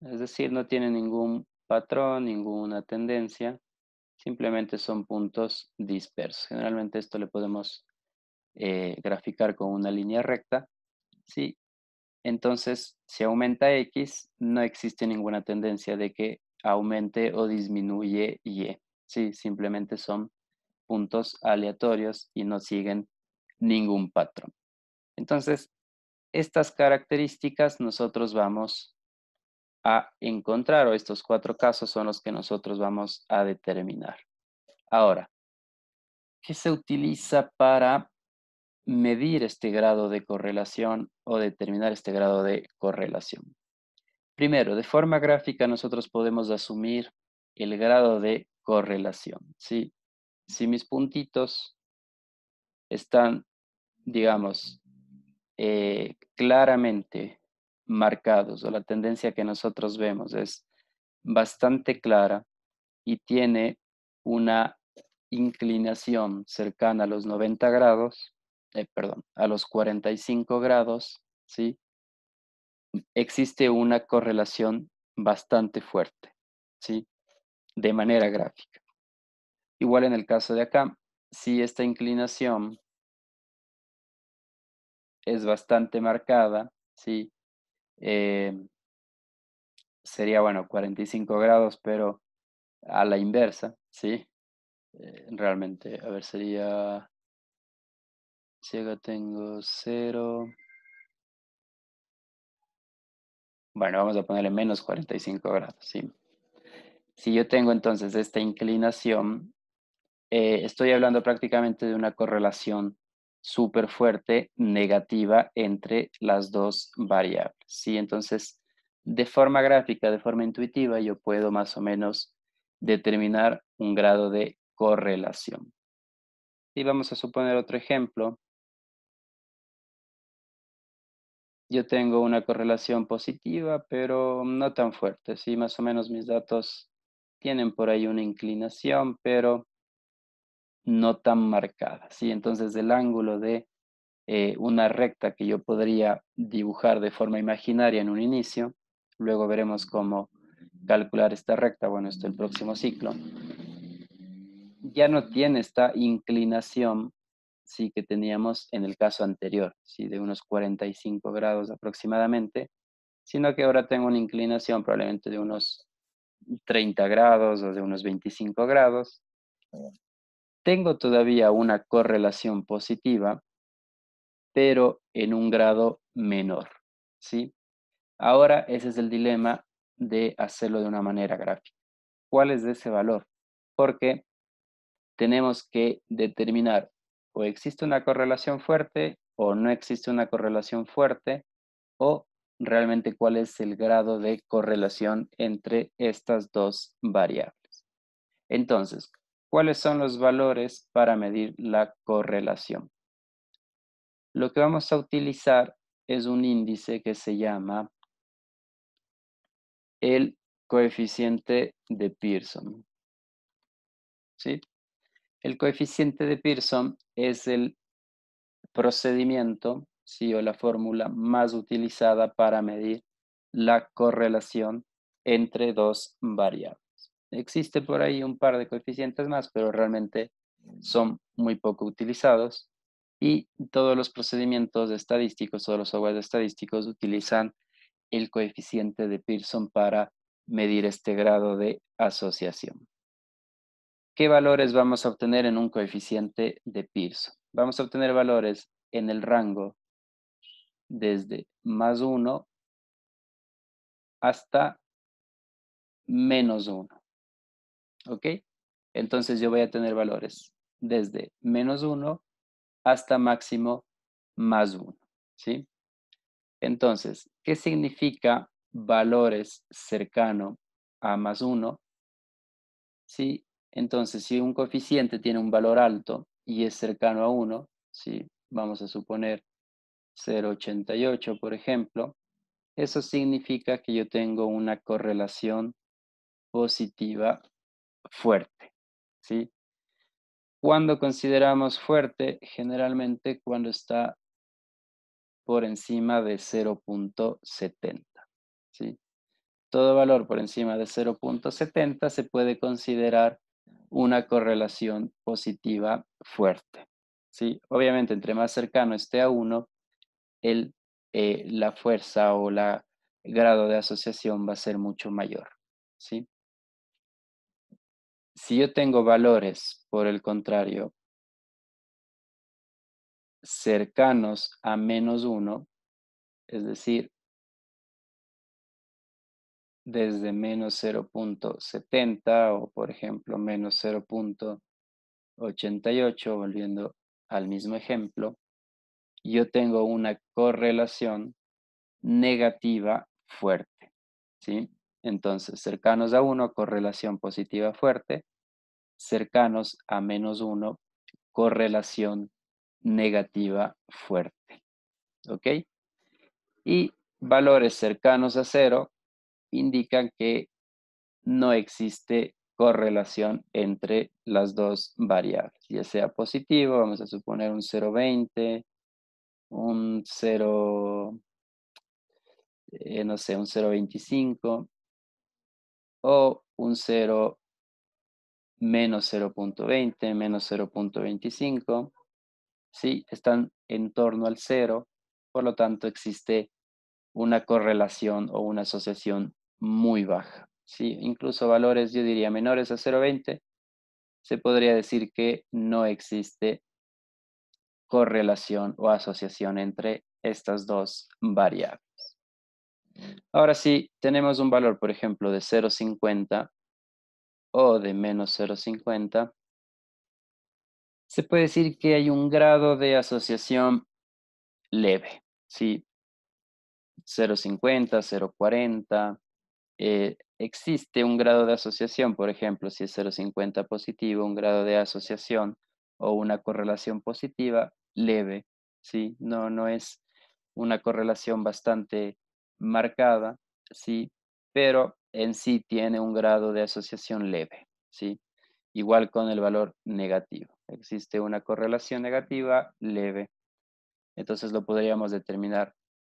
Es decir, no tiene ningún patrón, ninguna tendencia, simplemente son puntos dispersos. Generalmente esto le podemos graficar con una línea recta. Sí, entonces si aumenta X, no existe ninguna tendencia de que aumente o disminuye Y. Sí, simplemente son puntos aleatorios y no siguen ningún patrón. Entonces, estas características nosotros vamos a encontrar, o estos 4 casos son los que nosotros vamos a determinar. Ahora, ¿qué se utiliza para medir este grado de correlación o determinar este grado de correlación? Primero, de forma gráfica nosotros podemos asumir el grado de correlación. ¿Sí? Si mis puntitos están, digamos, claramente marcados, o la tendencia que nosotros vemos es bastante clara y tiene una inclinación cercana a los 90 grados, perdón, a los 45 grados, ¿sí? Existe una correlación bastante fuerte, ¿sí? De manera gráfica. Igual en el caso de acá, si esta inclinación es bastante marcada, ¿sí? Sería, bueno, 45 grados, pero a la inversa, ¿sí? Realmente, a ver, sería, si acá tengo 0, bueno, vamos a ponerle menos 45 grados, ¿sí? Si yo tengo entonces esta inclinación, estoy hablando prácticamente de una correlación súper fuerte negativa entre las dos variables, ¿sí? Entonces, de forma gráfica, de forma intuitiva, yo puedo más o menos determinar un grado de correlación. Y vamos a suponer otro ejemplo. Yo tengo una correlación positiva, pero no tan fuerte, ¿sí? Más o menos mis datos tienen por ahí una inclinación, pero no tan marcada, ¿sí? Entonces el ángulo de una recta que yo podría dibujar de forma imaginaria en un inicio, luego veremos cómo calcular esta recta, bueno, esto es el próximo ciclo, ya no tiene esta inclinación, sí, que teníamos en el caso anterior, sí, de unos 45 grados aproximadamente, sino que ahora tengo una inclinación probablemente de unos 30 grados o de unos 25 grados. Tengo todavía una correlación positiva, pero en un grado menor, ¿sí? Ahora ese es el dilema de hacerlo de una manera gráfica. ¿Cuál es ese valor? Porque tenemos que determinar o existe una correlación fuerte o no existe una correlación fuerte o realmente cuál es el grado de correlación entre estas dos variables. Entonces, ¿cuáles son los valores para medir la correlación? Lo que vamos a utilizar es un índice que se llama el coeficiente de Pearson, ¿sí? El coeficiente de Pearson es el procedimiento, ¿sí? O la fórmula más utilizada para medir la correlación entre dos variables. Existe por ahí un par de coeficientes más, pero realmente son muy poco utilizados y todos los procedimientos estadísticos, todos los software estadísticos utilizan el coeficiente de Pearson para medir este grado de asociación. ¿Qué valores vamos a obtener en un coeficiente de Pearson? Vamos a obtener valores en el rango desde +1 hasta -1, ¿ok? Entonces yo voy a tener valores desde -1 hasta máximo +1, ¿sí? Entonces, ¿qué significa valores cercano a +1? ¿Sí? Entonces, si un coeficiente tiene un valor alto y es cercano a 1, ¿sí? Vamos a suponer 0,88, por ejemplo, eso significa que yo tengo una correlación positiva fuerte, ¿sí? ¿Cuándo consideramos fuerte? Generalmente cuando está por encima de 0,70, ¿sí? Todo valor por encima de 0,70 se puede considerar una correlación positiva fuerte, ¿sí? Obviamente, entre más cercano esté a 1, la fuerza o el grado de asociación va a ser mucho mayor, ¿sí? Si yo tengo valores, por el contrario, cercanos a -1, es decir, desde -0,70 o, por ejemplo, -0,88, volviendo al mismo ejemplo, yo tengo una correlación negativa fuerte, ¿sí? Entonces, cercanos a 1, correlación positiva fuerte; cercanos a -1, correlación negativa fuerte, ¿ok? Y valores cercanos a 0 indican que no existe correlación entre las dos variables, ya sea positivo, vamos a suponer un 0,20, un 0, no sé, un 0,25 o un 0 menos 0,20, menos 0,25, ¿sí? Están en torno al 0, por lo tanto existe una correlación o una asociación muy baja, ¿sí? Incluso valores, yo diría, menores a 0,20, se podría decir que no existe correlación o asociación entre estas dos variables. Ahora, si tenemos un valor, por ejemplo, de 0,50 o de menos 0,50, se puede decir que hay un grado de asociación leve, ¿sí? 0,50, 0,40. Existe un grado de asociación, por ejemplo, si es 0,50 positivo, un grado de asociación o una correlación positiva leve, ¿sí? No es una correlación bastante marcada, ¿sí? Pero en sí tiene un grado de asociación leve, ¿sí? Igual con el valor negativo. Existe una correlación negativa leve. Entonces lo podríamos determinar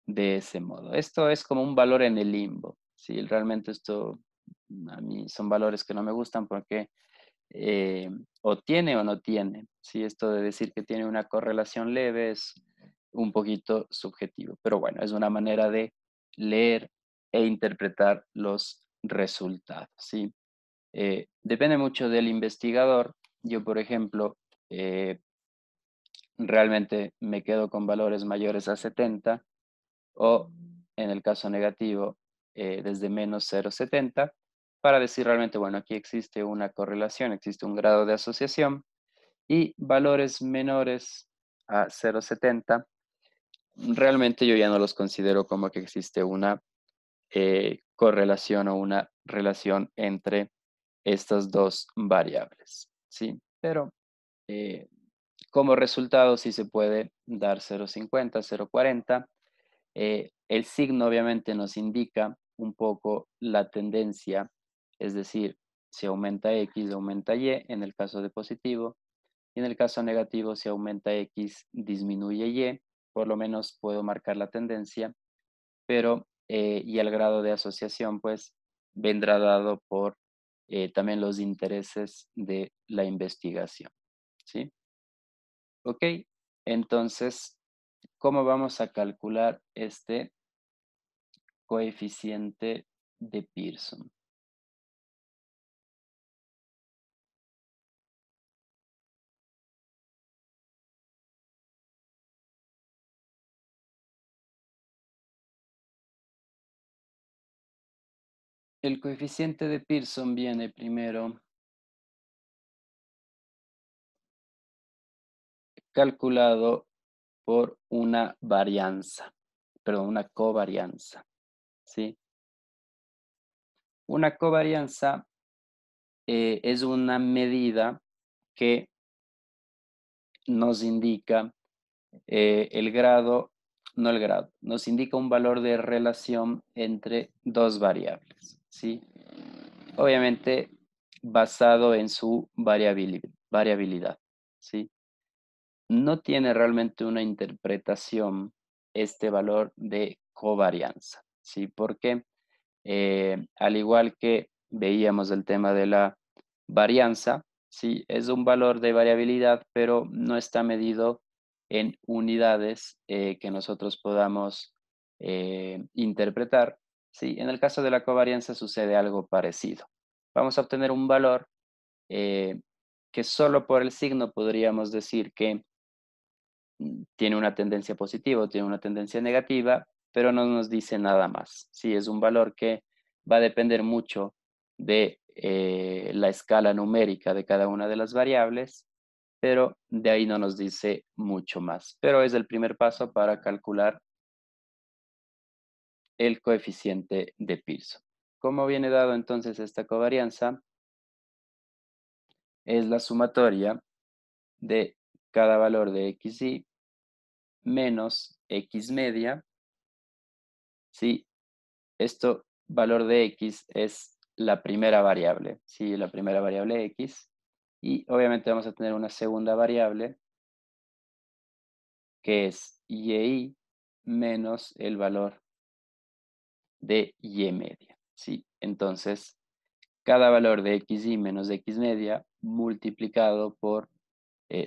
de ese modo. Esto es como un valor en el limbo. Sí, realmente esto a mí son valores que no me gustan porque o tiene o no tiene. Sí, esto de decir que tiene una correlación leve es un poquito subjetivo, pero bueno, es una manera de leer e interpretar los resultados. ¿Sí? Depende mucho del investigador. Yo, por ejemplo, realmente me quedo con valores mayores a 70 o, en el caso negativo, desde menos 0,70 para decir realmente, bueno, aquí existe una correlación, existe un grado de asociación, y valores menores a 0,70 realmente yo ya no los considero como que existe una correlación o una relación entre estas dos variables, ¿sí? Pero eh, como resultado sí se puede dar 0,50, 0,40. El signo obviamente nos indica un poco la tendencia, es decir, si aumenta X, aumenta Y en el caso de positivo, y en el caso negativo, si aumenta X, disminuye Y. Por lo menos puedo marcar la tendencia, pero y el grado de asociación pues vendrá dado por también los intereses de la investigación, ¿sí? Ok, entonces, ¿cómo vamos a calcular este coeficiente de Pearson? El coeficiente de Pearson viene primero calculado por una varianza, perdón, una covarianza, ¿sí? Una covarianza es una medida que nos indica el grado, no el grado, nos indica un valor de relación entre dos variables, ¿sí? Obviamente basado en su variabilidad, ¿sí? No tiene realmente una interpretación este valor de covarianza, ¿sí? Porque al igual que veíamos el tema de la varianza, ¿sí? Es un valor de variabilidad, pero no está medido en unidades que nosotros podamos interpretar, ¿sí? En el caso de la covarianza sucede algo parecido. Vamos a obtener un valor eh, que solo por el signo podríamos decir que tiene una tendencia positiva o tiene una tendencia negativa, pero no nos dice nada más. Sí, es un valor que va a depender mucho de la escala numérica de cada una de las variables, pero de ahí no nos dice mucho más. Pero es el primer paso para calcular el coeficiente de Pearson. ¿Cómo viene dado entonces esta covarianza? Es la sumatoria de cada valor de xy menos x media, ¿sí? Esto, valor de x, es la primera variable, ¿sí? La primera variable x. Y obviamente vamos a tener una segunda variable, que es y menos el valor de y media, ¿sí? Entonces, cada valor de xy menos de x media multiplicado por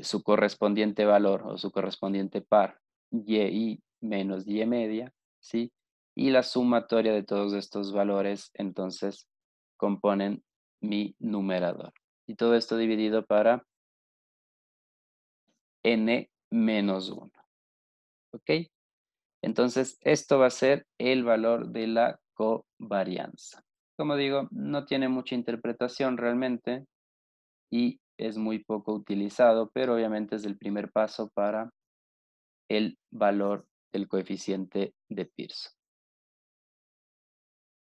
su correspondiente valor o su correspondiente par, y menos y media, ¿sí? Y la sumatoria de todos estos valores, entonces, componen mi numerador. Y todo esto dividido para n menos 1, ¿ok? Entonces, esto va a ser el valor de la covarianza. Como digo, no tiene mucha interpretación realmente y es muy poco utilizado, pero obviamente es el primer paso para el valor del coeficiente de Pearson.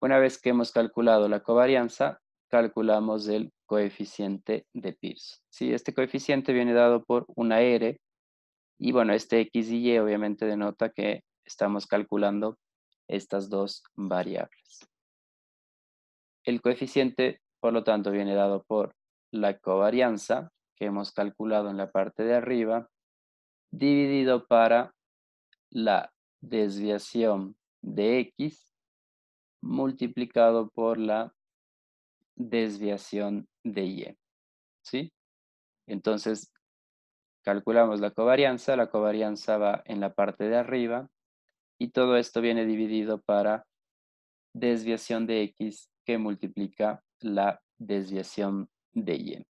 Una vez que hemos calculado la covarianza, calculamos el coeficiente de Pearson. Sí, este coeficiente viene dado por una R y bueno, este X y Y obviamente denota que estamos calculando estas dos variables. El coeficiente, por lo tanto, viene dado por la covarianza que hemos calculado en la parte de arriba, dividido para la desviación de X multiplicado por la desviación de Y, ¿sí? Entonces, calculamos la covarianza va en la parte de arriba y todo esto viene dividido para desviación de X que multiplica la desviación de Y.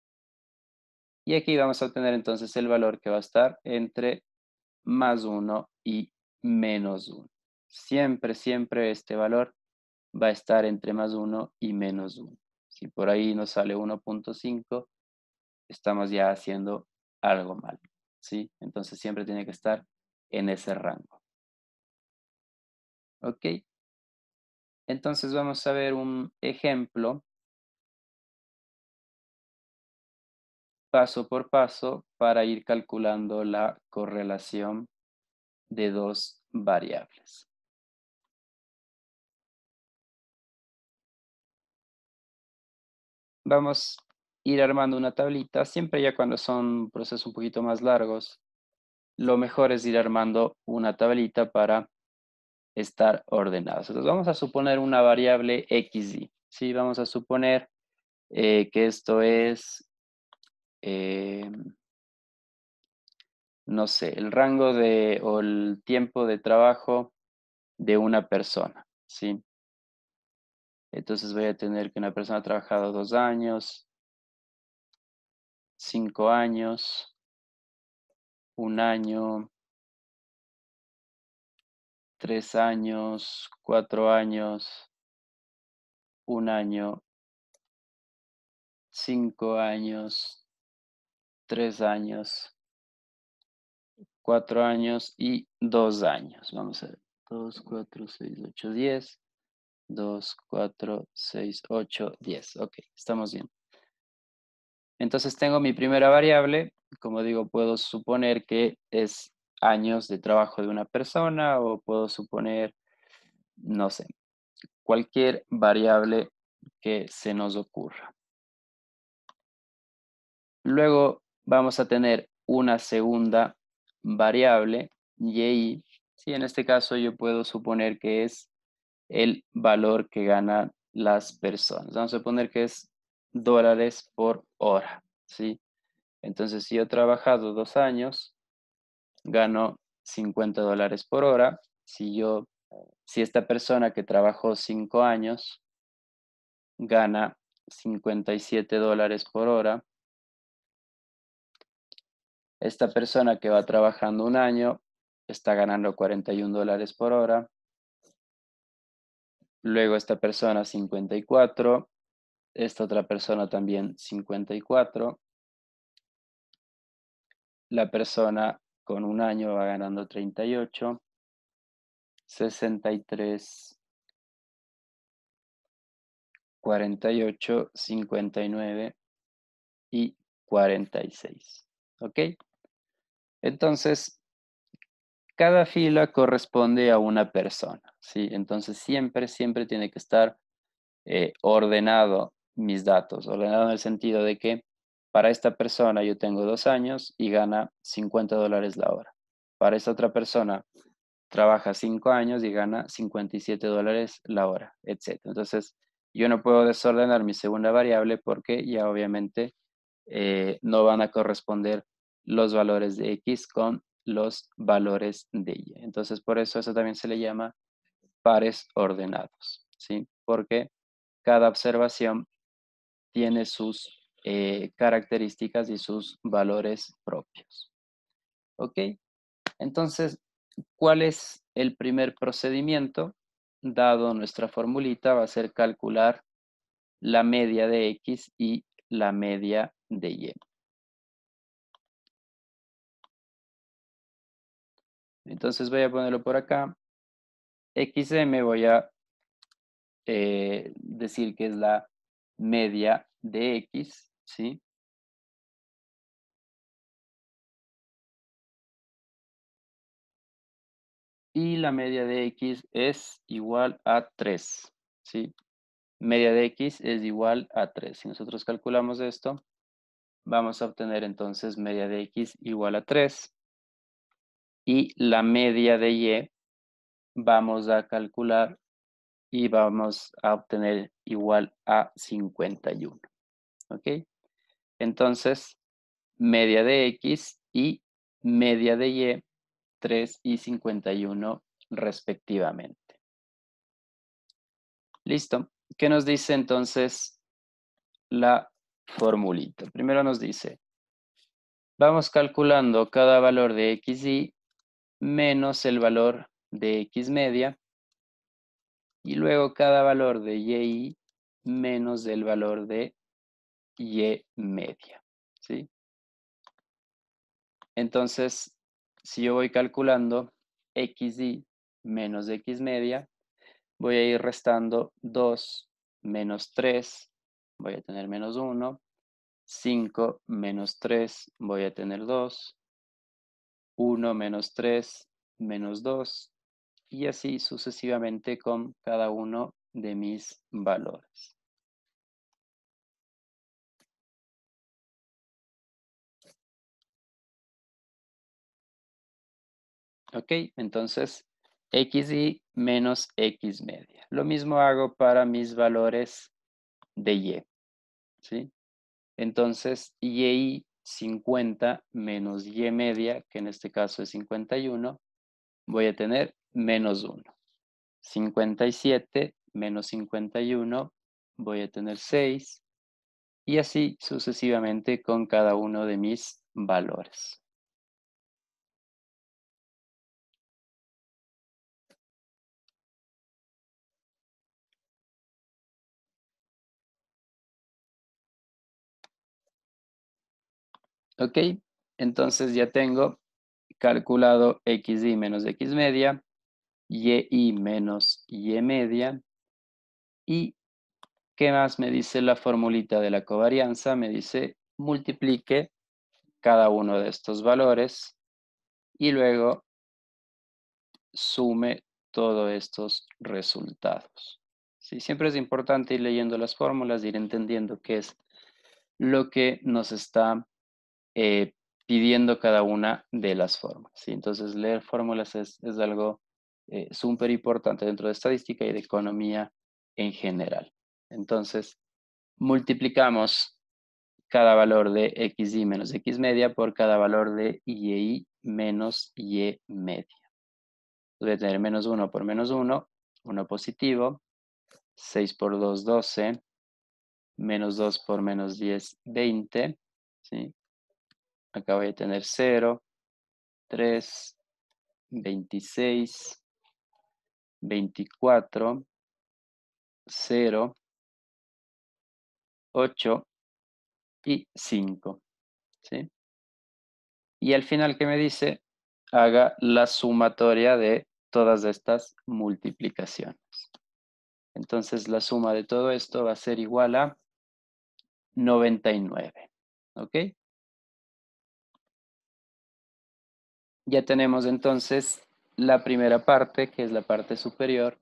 Y aquí vamos a obtener entonces el valor que va a estar entre más 1 y menos 1. Siempre, siempre este valor va a estar entre más 1 y menos 1. Si por ahí nos sale 1.5, estamos ya haciendo algo mal, ¿sí? Entonces siempre tiene que estar en ese rango. ¿Ok? Entonces vamos a ver un ejemplo paso por paso para ir calculando la correlación de dos variables. Vamos a ir armando una tablita, siempre ya cuando son procesos un poquito más largos, lo mejor es ir armando una tablita para estar ordenados. Entonces vamos a suponer una variable xy, ¿sí? Vamos a suponer que esto es, eh, no sé, el rango de o el tiempo de trabajo de una persona, ¿sí? Entonces voy a tener que una persona ha trabajado 2 años, 5 años, 1 año, 3 años, 4 años, 1 año, 5 años, 3 años, 4 años y 2 años. Vamos a ver. 2, 4, 6, 8, 10. 2, 4, 6, 8, 10. Ok, estamos bien. Entonces tengo mi primera variable. Como digo, puedo suponer que es años de trabajo de una persona o puedo suponer, no sé, cualquier variable que se nos ocurra. Luego vamos a tener una segunda variable, y sí, en este caso yo puedo suponer que es el valor que ganan las personas. Vamos a poner que es dólares por hora, ¿sí? Entonces, si yo he trabajado 2 años, gano 50 dólares por hora. Si esta persona que trabajó 5 años gana 57 dólares por hora, esta persona que va trabajando 1 año está ganando 41 dólares por hora. Luego esta persona 54, esta otra persona también 54. La persona con 1 año va ganando 38, 63, 48, 59 y 46. ¿Ok? Entonces, cada fila corresponde a una persona, ¿sí? Entonces, siempre tiene que estar ordenado mis datos. Ordenado en el sentido de que para esta persona yo tengo 2 años y gana 50 dólares la hora. Para esta otra persona trabaja 5 años y gana 57 dólares la hora, etc. Entonces, yo no puedo desordenar mi segunda variable porque ya obviamente no van a corresponder los valores de X con los valores de Y. Entonces, por eso también se le llama pares ordenados, ¿sí? Porque cada observación tiene sus características y sus valores propios. ¿Ok? Entonces, ¿cuál es el primer procedimiento? Dado nuestra formulita, va a ser calcular la media de X y la media de Y. Entonces voy a ponerlo por acá. XM voy a decir que es la media de X, ¿sí? Y la media de X es igual a 3, ¿sí? Media de X es igual a 3. Si nosotros calculamos esto, vamos a obtener entonces media de X igual a 3. Y la media de Y vamos a calcular y vamos a obtener igual a 51. ¿Ok? Entonces, media de X y media de Y, 3 y 51 respectivamente. Listo. ¿Qué nos dice entonces la formulita? Primero nos dice, vamos calculando cada valor de XY menos el valor de X media y luego cada valor de Y menos el valor de Y media, ¿sí? Entonces, si yo voy calculando XY menos X media, voy a ir restando 2 menos 3, voy a tener menos 1, 5 menos 3, voy a tener 2, 1 menos 3, menos 2, y así sucesivamente con cada uno de mis valores. Ok, entonces XY menos X media. Lo mismo hago para mis valores de Y, ¿sí? Entonces, Y 50 menos Y media, que en este caso es 51, voy a tener menos 1. 57 menos 51, voy a tener 6. Y así sucesivamente con cada uno de mis valores. ¿Ok? Entonces ya tengo calculado xi menos x media, y menos y media. ¿Y qué más me dice la formulita de la covarianza? Me dice multiplique cada uno de estos valores y luego sume todos estos resultados. Sí, siempre es importante ir leyendo las fórmulas, ir entendiendo qué es lo que nos está eh, pidiendo cada una de las fórmulas. ¿Sí? Entonces, leer fórmulas es algo súper importante dentro de estadística y de economía en general. Entonces, multiplicamos cada valor de xy menos x media por cada valor de y menos y media. Voy a tener menos 1 por menos 1, 1 positivo, 6 por 2, 12, menos 2 por menos 10, 20, ¿sí? Acá voy a tener 0, 3, 26, 24, 0, 8 y 5, ¿sí? Y al final, ¿qué me dice? Haga la sumatoria de todas estas multiplicaciones. Entonces, la suma de todo esto va a ser igual a 99, ¿ok? Ya tenemos entonces la primera parte, que es la parte superior,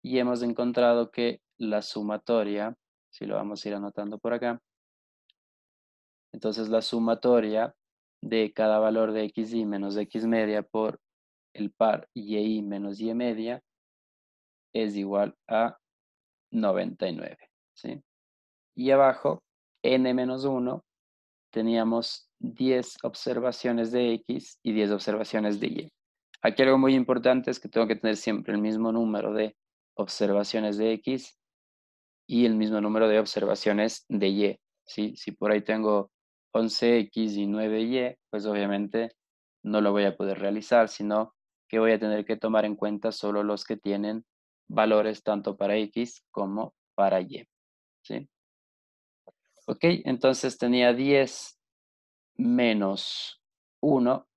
y hemos encontrado que la sumatoria, si lo vamos a ir anotando por acá, entonces la sumatoria de cada valor de xy menos x media por el par y menos y media es igual a 99, ¿sí? Y abajo, n menos 1, teníamos 10 observaciones de x y 10 observaciones de y. Aquí algo muy importante es que tengo que tener siempre el mismo número de observaciones de x y el mismo número de observaciones de y, ¿sí? Si por ahí tengo 11x y 9y, pues obviamente no lo voy a poder realizar, sino que voy a tener que tomar en cuenta solo los que tienen valores tanto para x como para y, ¿sí? Ok, entonces tenía 10 menos 1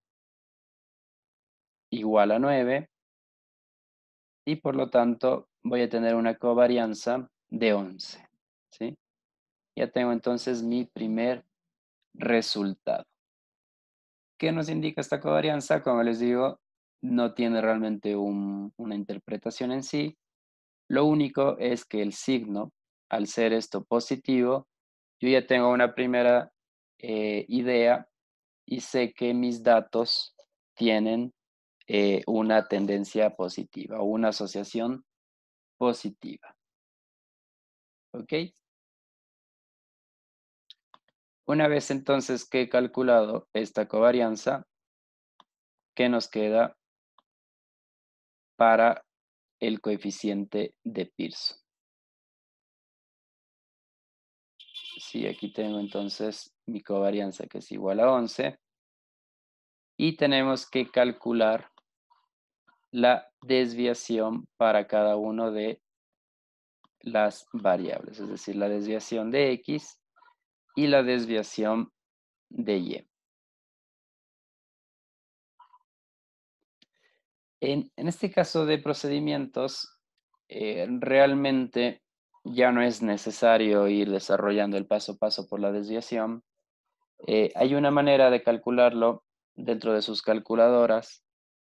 igual a 9 y por lo tanto voy a tener una covarianza de 11, ¿sí? Ya tengo entonces mi primer resultado. ¿Qué nos indica esta covarianza? Como les digo, no tiene realmente una interpretación en sí. Lo único es que el signo, al ser esto positivo, yo ya tengo una primera idea y sé que mis datos tienen una tendencia positiva o una asociación positiva. ¿Ok? Una vez entonces que he calculado esta covarianza, ¿qué nos queda para el coeficiente de Pearson? Sí, aquí tengo entonces mi covarianza que es igual a 11 y tenemos que calcular la desviación para cada uno de las variables, es decir, la desviación de x y la desviación de y. En este caso de procedimientos, realmente ya no es necesario ir desarrollando el paso a paso por la desviación. Hay una manera de calcularlo dentro de sus calculadoras.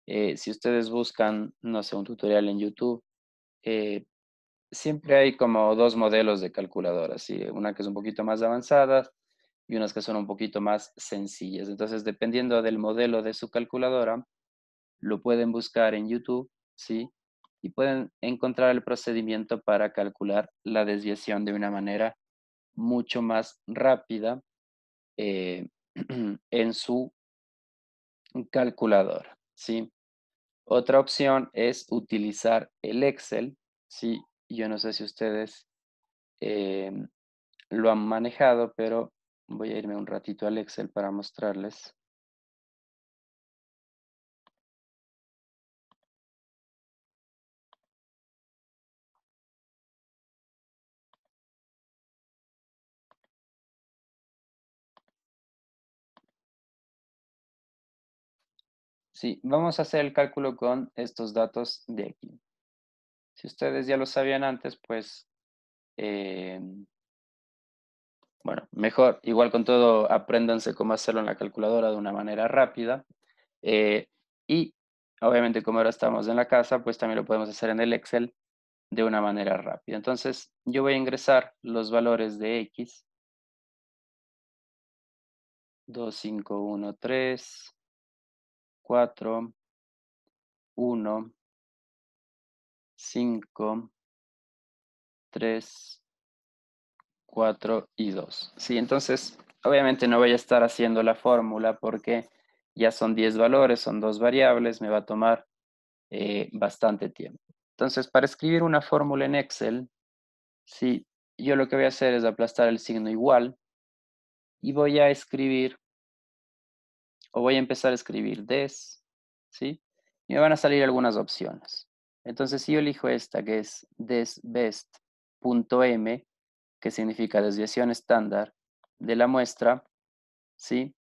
Si ustedes buscan, no sé, un tutorial en YouTube, eh, siempre hay como dos modelos de calculadoras, ¿sí? Una que es un poquito más avanzada y unas que son un poquito más sencillas. Entonces, dependiendo del modelo de su calculadora, lo pueden buscar en YouTube, ¿sí? Y pueden encontrar el procedimiento para calcular la desviación de una manera mucho más rápida eh, en su calculadora, ¿sí? Otra opción es utilizar el Excel, ¿sí? Yo no sé si ustedes eh, lo han manejado, pero voy a irme un ratito al Excel para mostrarles. Sí, vamos a hacer el cálculo con estos datos de aquí. Si ustedes ya lo sabían antes, pues, bueno, mejor, igual con todo, apréndanse cómo hacerlo en la calculadora de una manera rápida. Y obviamente como ahora estamos en la casa, pues también lo podemos hacer en el Excel de una manera rápida. Entonces, yo voy a ingresar los valores de X. 2, 5, 1, 3, 4, 1, 5, 3, 4 y 2. Sí, entonces, obviamente no voy a estar haciendo la fórmula porque ya son 10 valores, son 2 variables, me va a tomar bastante tiempo. Entonces, para escribir una fórmula en Excel, sí, yo lo que voy a hacer es aplastar el signo igual y voy a escribir, o voy a empezar a escribir des, ¿sí? Y me van a salir algunas opciones. Entonces, si yo elijo esta, que es desbest.m, que significa desviación estándar de la muestra, ¿sí?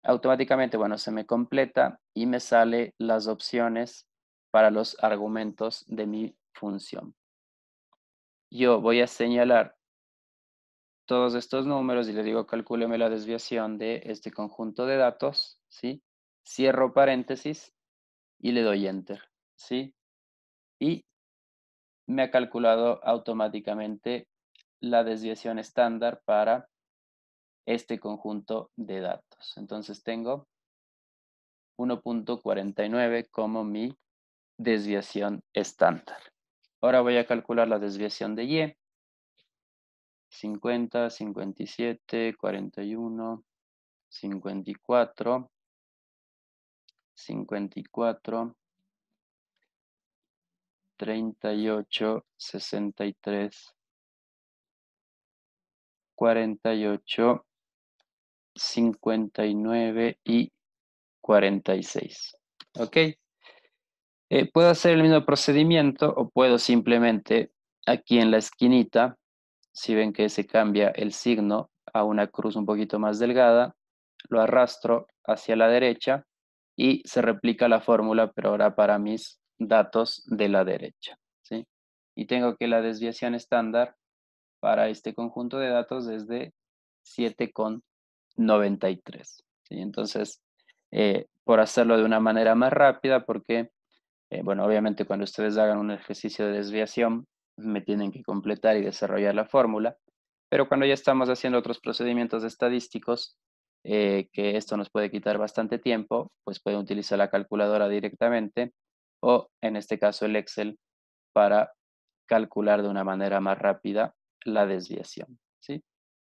Automáticamente, bueno, se me completa y me sale las opciones para los argumentos de mi función. Yo voy a señalar todos estos números y le digo calcúleme la desviación de este conjunto de datos, ¿sí? Cierro paréntesis y le doy enter, ¿sí? Y me ha calculado automáticamente la desviación estándar para este conjunto de datos. Entonces tengo 1.49 como mi desviación estándar. Ahora voy a calcular la desviación de Y. 50, 57, 41, 54, 54, 38, 63, 48, 59 y 46. ¿Ok? Puedo hacer el mismo procedimiento o puedo simplemente aquí en la esquinita, si ven que se cambia el signo a una cruz un poquito más delgada, lo arrastro hacia la derecha y se replica la fórmula, pero ahora para mis datos de la derecha, ¿sí? Y tengo que la desviación estándar para este conjunto de datos es de 7,93, ¿sí? Entonces, por hacerlo de una manera más rápida, porque bueno, obviamente cuando ustedes hagan un ejercicio de desviación, me tienen que completar y desarrollar la fórmula, pero cuando ya estamos haciendo otros procedimientos estadísticos, que esto nos puede quitar bastante tiempo, pues pueden utilizar la calculadora directamente o en este caso el Excel para calcular de una manera más rápida la desviación, ¿sí?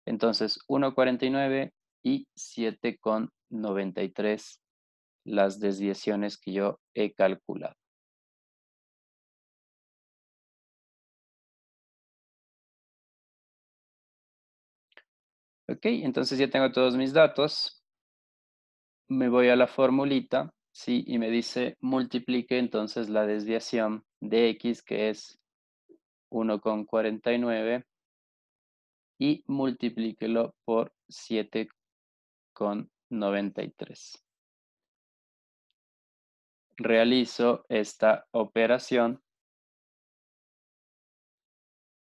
Entonces, 1,49 y 7,93 las desviaciones que yo he calculado. Ok, entonces ya tengo todos mis datos. Me voy a la formulita, ¿sí? Y me dice multiplique entonces la desviación de X, que es 1,49, y multiplíquelo por 7,93. Realizo esta operación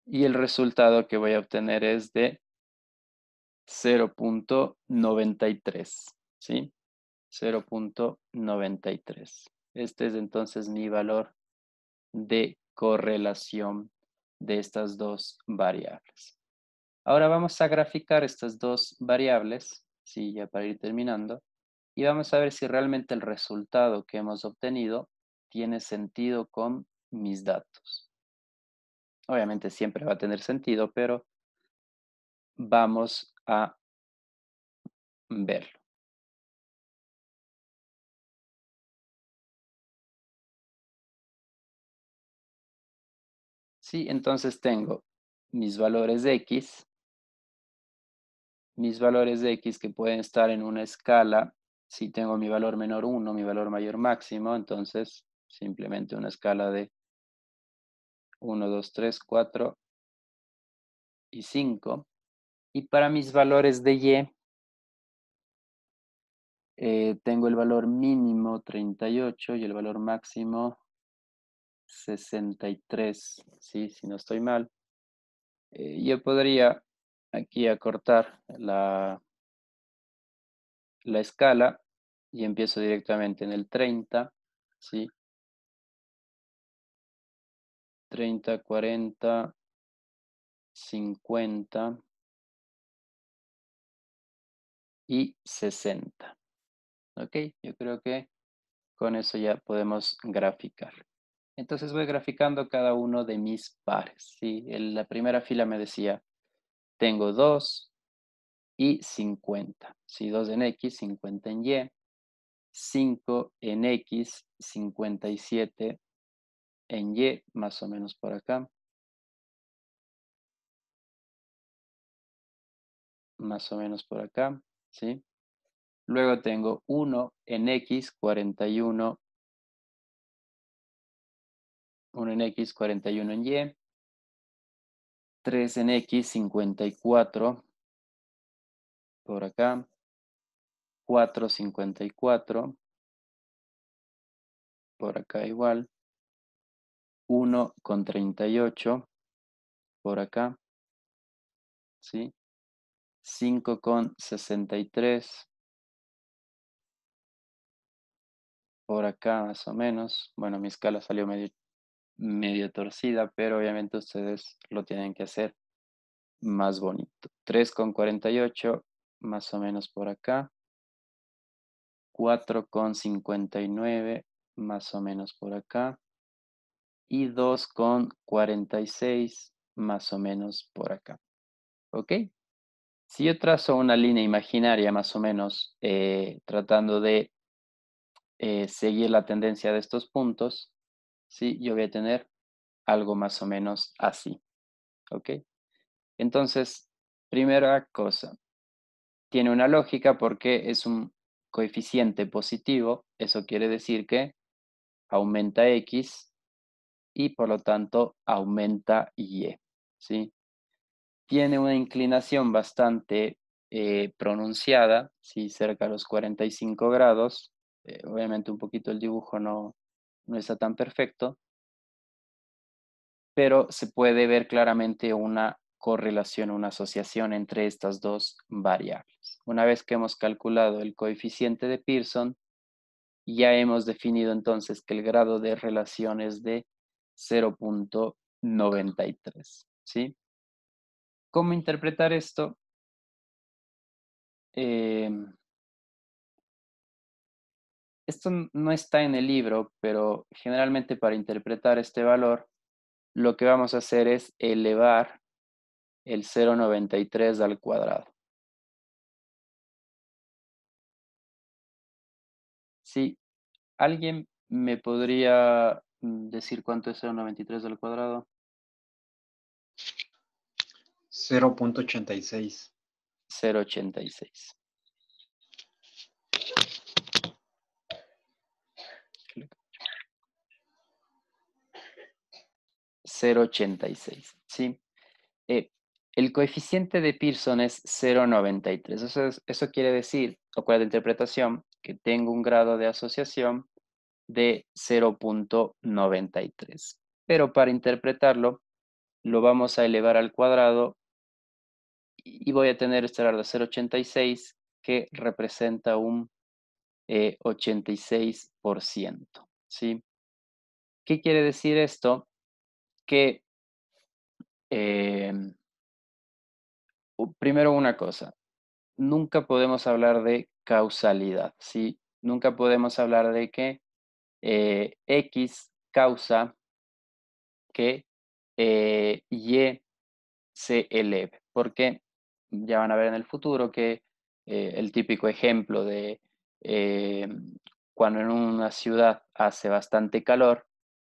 y el resultado que voy a obtener es de 0,93, ¿sí? 0,93. Este es entonces mi valor de correlación de estas dos variables. Ahora vamos a graficar estas dos variables, sí, ya para ir terminando, y vamos a ver si realmente el resultado que hemos obtenido tiene sentido con mis datos. Obviamente siempre va a tener sentido, pero vamos a verlo. Sí, entonces tengo mis valores de X, que pueden estar en una escala. Si tengo mi valor menor 1, mi valor mayor máximo, entonces simplemente una escala de 1, 2, 3, 4 y 5. Y para mis valores de Y, tengo el valor mínimo 38 y el valor máximo 63, ¿sí? Si no estoy mal. Yo podría aquí acortar la escala y empiezo directamente en el 30, ¿sí? 30, 40, 50 y 60. ¿Ok? Yo creo que con eso ya podemos graficar. Entonces voy graficando cada uno de mis pares, ¿sí? En la primera fila me decía, tengo 2 y 50. ¿Sí? 2 en X, 50 en Y. 5 en X, 57 en Y, más o menos por acá. Más o menos por acá, ¿sí? Luego tengo 1 en X, 41. 1 en X, 41 en Y. 3 en X, 54 por acá. 4, 54 por acá igual. 1 con 38 por acá, ¿sí? 5 con 63 por acá más o menos. Bueno, mi escala salió medio torcida, pero obviamente ustedes lo tienen que hacer más bonito. 3 con 48 más o menos por acá. 4 con 59 más o menos por acá. Y 2 con 46 más o menos por acá. ¿Ok? Si yo trazo una línea imaginaria más o menos tratando de seguir la tendencia de estos puntos, ¿sí? Yo voy a tener algo más o menos así. ¿Ok? Entonces, primera cosa, tiene una lógica porque es un coeficiente positivo. Eso quiere decir que aumenta X y por lo tanto aumenta Y. ¿Sí? Tiene una inclinación bastante pronunciada, ¿sí? Cerca a los 45 grados. Obviamente un poquito el dibujo no está tan perfecto, pero se puede ver claramente una correlación, una asociación entre estas dos variables. Una vez que hemos calculado el coeficiente de Pearson, ya hemos definido entonces que el grado de relación es de 0.93, ¿sí? ¿Cómo interpretar esto? Esto no está en el libro, pero generalmente para interpretar este valor, lo que vamos a hacer es elevar el 0.93 al cuadrado. Sí, ¿alguien me podría decir cuánto es 0.93 al cuadrado? 0.86. 0.86. 0.86, ¿sí? El coeficiente de Pearson es 0.93. Eso quiere decir, o cual de interpretación, que tengo un grado de asociación de 0.93. Pero para interpretarlo, lo vamos a elevar al cuadrado y voy a tener este grado de 0.86 que representa un 86%. ¿Sí? ¿Qué quiere decir esto? Que primero una cosa, nunca podemos hablar de causalidad, ¿sí? Nunca podemos hablar de que X causa que Y se eleve, porque ya van a ver en el futuro que el típico ejemplo de eh, cuando en una ciudad hace bastante calor,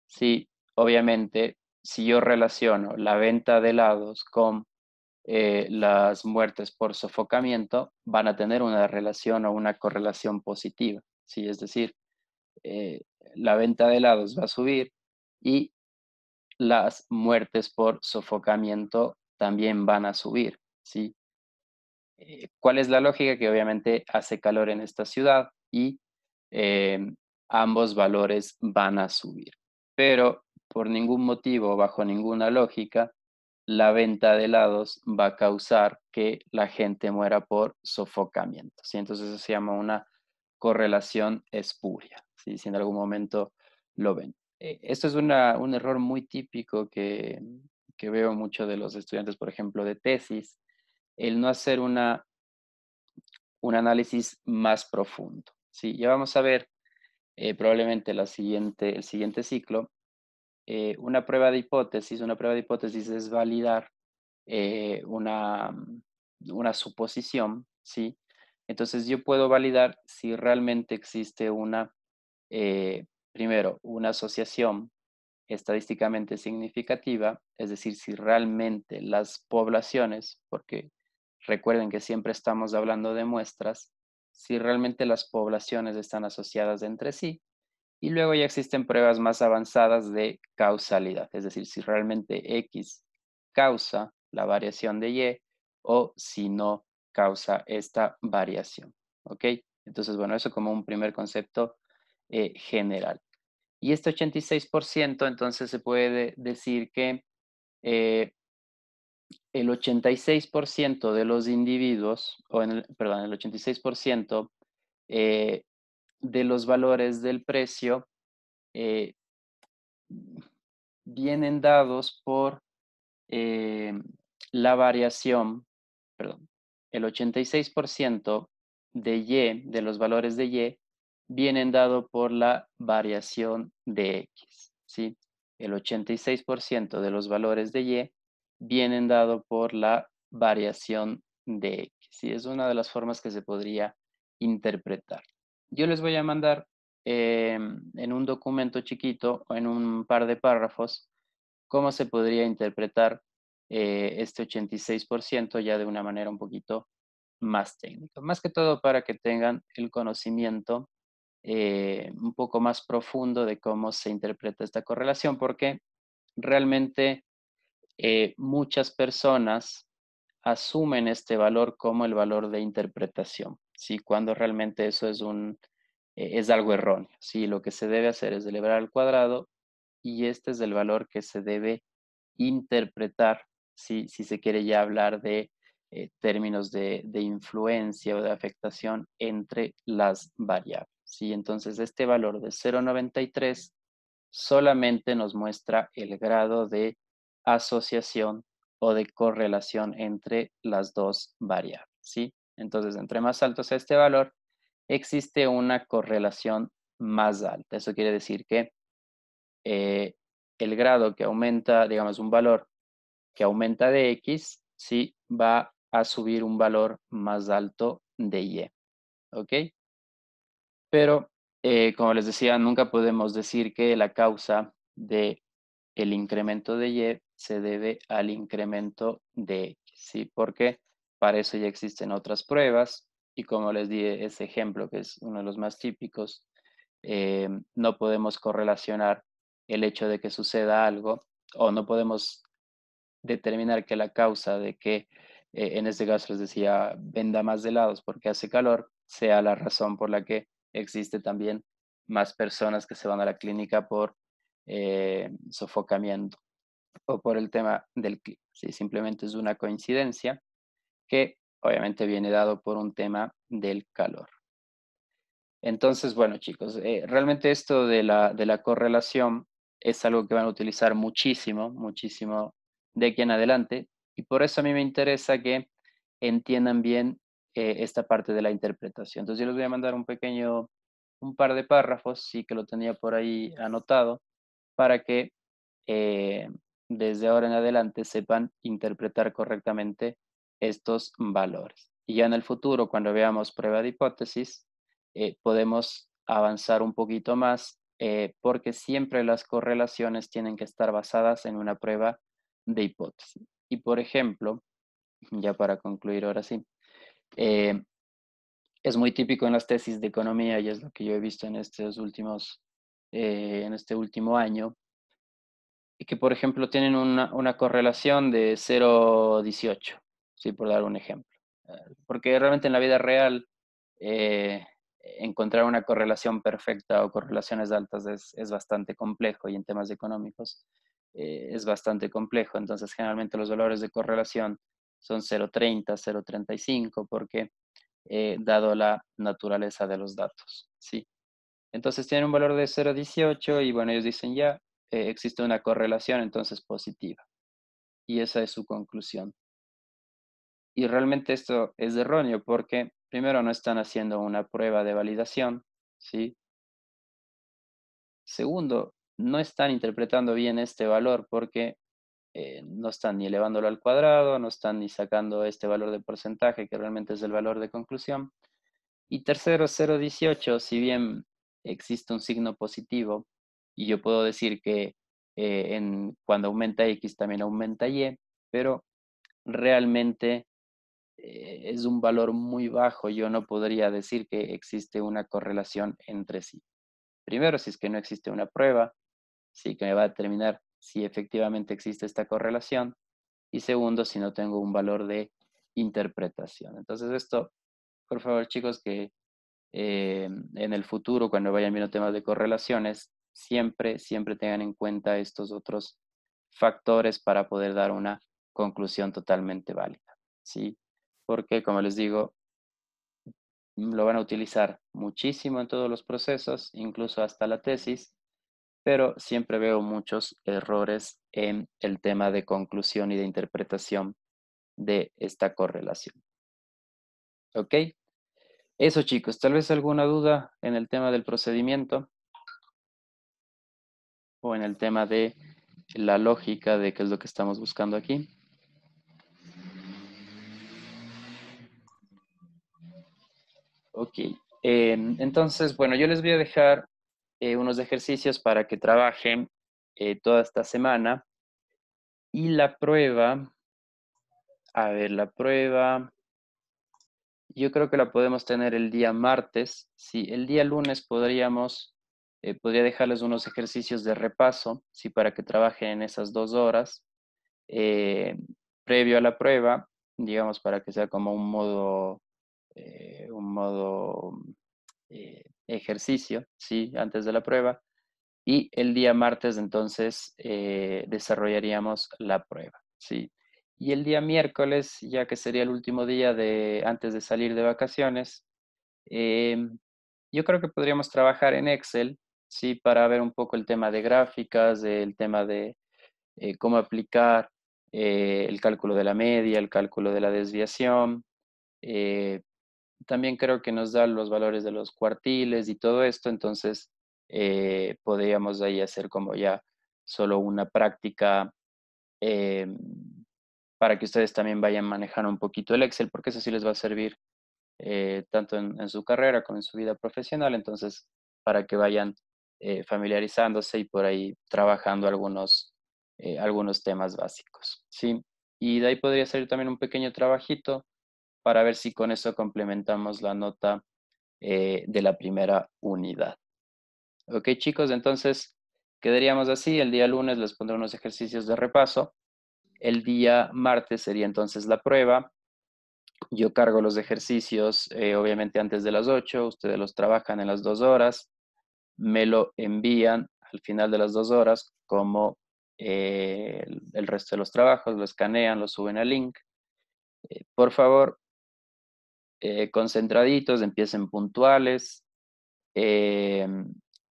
sí, obviamente, si yo relaciono la venta de helados con las muertes por sofocamiento, van a tener una relación o una correlación positiva, ¿sí? Es decir, eh, la venta de helados va a subir y las muertes por sofocamiento también van a subir, ¿sí? ¿Cuál es la lógica? Que obviamente hace calor en esta ciudad, y ambos valores van a subir. Pero por ningún motivo, bajo ninguna lógica, la venta de helados va a causar que la gente muera por sofocamiento, ¿sí? Entonces eso se llama una correlación espuria, ¿sí? Si en algún momento lo ven. Esto es un error muy típico que veo mucho de los estudiantes, por ejemplo, de tesis, el no hacer un análisis más profundo, ¿sí? Ya vamos a ver probablemente el siguiente ciclo. Una prueba de hipótesis es validar una suposición, ¿sí? Entonces yo puedo validar si realmente existe primero, una asociación estadísticamente significativa, es decir, si realmente las poblaciones, porque recuerden que siempre estamos hablando de muestras, si realmente las poblaciones están asociadas entre sí, y luego ya existen pruebas más avanzadas de causalidad, es decir, si realmente X causa la variación de Y o si no causa esta variación. ¿Ok? Entonces, bueno, eso como un primer concepto general. Y este 86%, entonces se puede decir que eh, el 86% de los individuos, perdón, el 86% eh, de los valores del precio eh, vienen dados por eh, la variación, perdón, el 86% de Y, de los valores de Y, vienen dado por la variación de X, ¿sí? El 86% de los valores de Y vienen dado por la variación de X, ¿sí? Es una de las formas que se podría interpretar. Yo les voy a mandar en un documento chiquito o en un par de párrafos cómo se podría interpretar este 86% ya de una manera un poquito más técnica. Más que todo para que tengan el conocimiento un poco más profundo de cómo se interpreta esta correlación, porque realmente muchas personas asumen este valor como el valor de interpretación, ¿sí? Cuando realmente eso es algo erróneo, ¿sí? Lo que se debe hacer es elevar al cuadrado y este es el valor que se debe interpretar si se quiere ya hablar de términos de influencia o de afectación entre las variables, ¿sí? Entonces, este valor de 0,93 solamente nos muestra el grado de asociación o de correlación entre las dos variables, ¿sí? Entonces, entre más alto sea este valor, existe una correlación más alta. Eso quiere decir que eh, el grado que aumenta, digamos, un valor que aumenta de X, sí va a subir un valor más alto de Y, ¿ok? Pero, como les decía, nunca podemos decir que la causa de el incremento de Y se debe al incremento de X, ¿sí? Porque para eso ya existen otras pruebas y como les di ese ejemplo, que es uno de los más típicos, no podemos correlacionar el hecho de que suceda algo o no podemos determinar que la causa de que, en este caso les decía, venda más helados porque hace calor, sea la razón por la que existe también más personas que se van a la clínica por sofocamiento o por el tema del clima. Sí, simplemente es una coincidencia que obviamente viene dado por un tema del calor. Entonces, bueno, chicos, realmente esto de la correlación es algo que van a utilizar muchísimo, muchísimo de aquí en adelante, y por eso a mí me interesa que entiendan bien esta parte de la interpretación. Entonces, yo les voy a mandar un par de párrafos, sí que lo tenía por ahí anotado, para que eh, desde ahora en adelante sepan interpretar correctamente estos valores. Y ya en el futuro, cuando veamos prueba de hipótesis, podemos avanzar un poquito más porque siempre las correlaciones tienen que estar basadas en una prueba de hipótesis. Y por ejemplo, ya para concluir ahora sí, eh, es muy típico en las tesis de economía y es lo que yo he visto en este último año, y que, por ejemplo, tienen una correlación de 0,18, ¿sí? Por dar un ejemplo. Porque realmente en la vida real, encontrar una correlación perfecta o correlaciones altas es bastante complejo, y en temas económicos es bastante complejo. Entonces, generalmente los valores de correlación son 0,30, 0,35, porque dado la naturaleza de los datos, ¿sí? Entonces tienen un valor de 0,18 y bueno, ellos dicen ya, existe una correlación entonces positiva. Y esa es su conclusión. Y realmente esto es erróneo porque primero no están haciendo una prueba de validación, ¿sí? Segundo, no están interpretando bien este valor porque no están ni elevándolo al cuadrado, no están ni sacando este valor de porcentaje que realmente es el valor de conclusión. Y tercero, 0,18, si bien existe un signo positivo y yo puedo decir que cuando aumenta X también aumenta Y, pero realmente es un valor muy bajo. Yo no podría decir que existe una correlación entre sí. Primero, si es que no existe una prueba, sí que me va a determinar si efectivamente existe esta correlación. Y segundo, si no tengo un valor de interpretación. Entonces esto, por favor, chicos, que en el futuro, cuando vayan viendo temas de correlaciones, siempre tengan en cuenta estos otros factores para poder dar una conclusión totalmente válida, ¿sí? Porque, como les digo, lo van a utilizar muchísimo en todos los procesos, incluso hasta la tesis, pero siempre veo muchos errores en el tema de conclusión y de interpretación de esta correlación. ¿Ok? Eso, chicos, tal vez alguna duda en el tema del procedimiento o en el tema de la lógica de qué es lo que estamos buscando aquí. Ok, entonces, bueno, yo les voy a dejar unos ejercicios para que trabajen toda esta semana. Y la prueba, a ver, la prueba, yo creo que la podemos tener el día martes. Sí, el día lunes podría dejarles unos ejercicios de repaso, sí, para que trabajen en esas 2 horas. Previo a la prueba, digamos, para que sea como un modo ejercicio, ¿sí? Antes de la prueba. Y el día martes, entonces, desarrollaríamos la prueba, ¿sí? Y el día miércoles, ya que sería el último día antes de salir de vacaciones, yo creo que podríamos trabajar en Excel, ¿sí? Para ver un poco el tema de gráficas, el tema de cómo aplicar el cálculo de la media, el cálculo de la desviación. eh, También creo que nos da los valores de los cuartiles y todo esto, entonces podríamos ahí hacer como ya solo una práctica eh, para que ustedes también vayan manejando un poquito el Excel, porque eso sí les va a servir tanto en su carrera como en su vida profesional, entonces para que vayan familiarizándose y por ahí trabajando algunos temas básicos, ¿sí? Y de ahí podría ser también un pequeño trabajito para ver si con eso complementamos la nota de la primera unidad. Ok, chicos, entonces quedaríamos así. El día lunes les pondré unos ejercicios de repaso. El día martes sería entonces la prueba. Yo cargo los ejercicios, obviamente antes de las 8, ustedes los trabajan en las 2 horas, me lo envían al final de las 2 horas como el resto de los trabajos, lo escanean, lo suben al link. Por favor, concentraditos, empiecen puntuales. eh,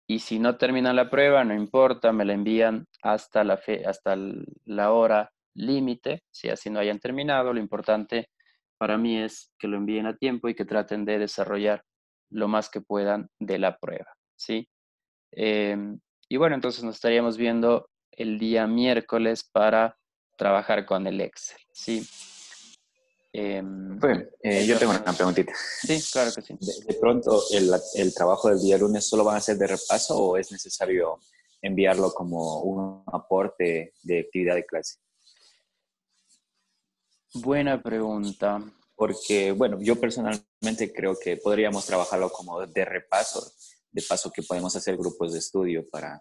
y si no terminan la prueba, no importa, me la envían hasta la hora límite, si así no hayan terminado. Lo importante para mí es que lo envíen a tiempo y que traten de desarrollar lo más que puedan de la prueba, ¿sí? Y bueno, entonces nos estaríamos viendo el día miércoles para trabajar con el Excel, ¿sí? Yo tengo una preguntita. Sí, claro que sí. De pronto, el trabajo del día lunes solo van a ser de repaso o es necesario enviarlo como un aporte de actividad de clase? Buena pregunta. Porque, bueno, yo personalmente creo que podríamos trabajarlo como de repaso, de paso que podemos hacer grupos de estudio para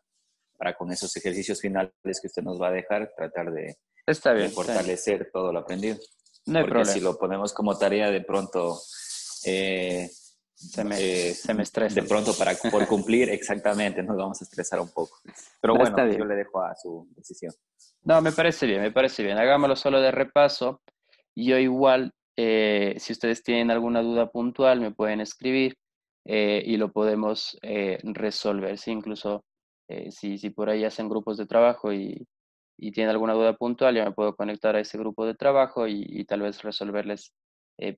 con esos ejercicios finales que usted nos va a dejar, tratar de Está bien. fortalecer todo lo aprendido. No hay Porque si problema. lo ponemos como tarea de pronto, se me estresa. De pronto, por cumplir, exactamente, nos vamos a estresar un poco. Pero No, bueno, está bien. yo le dejo a su decisión. No, me parece bien, me parece bien. Hagámoslo solo de repaso. Yo igual, si ustedes tienen alguna duda puntual, me pueden escribir y lo podemos resolver. ¿Sí? Incluso si por ahí hacen grupos de trabajo y tienen alguna duda puntual, yo me puedo conectar a ese grupo de trabajo y tal vez resolverles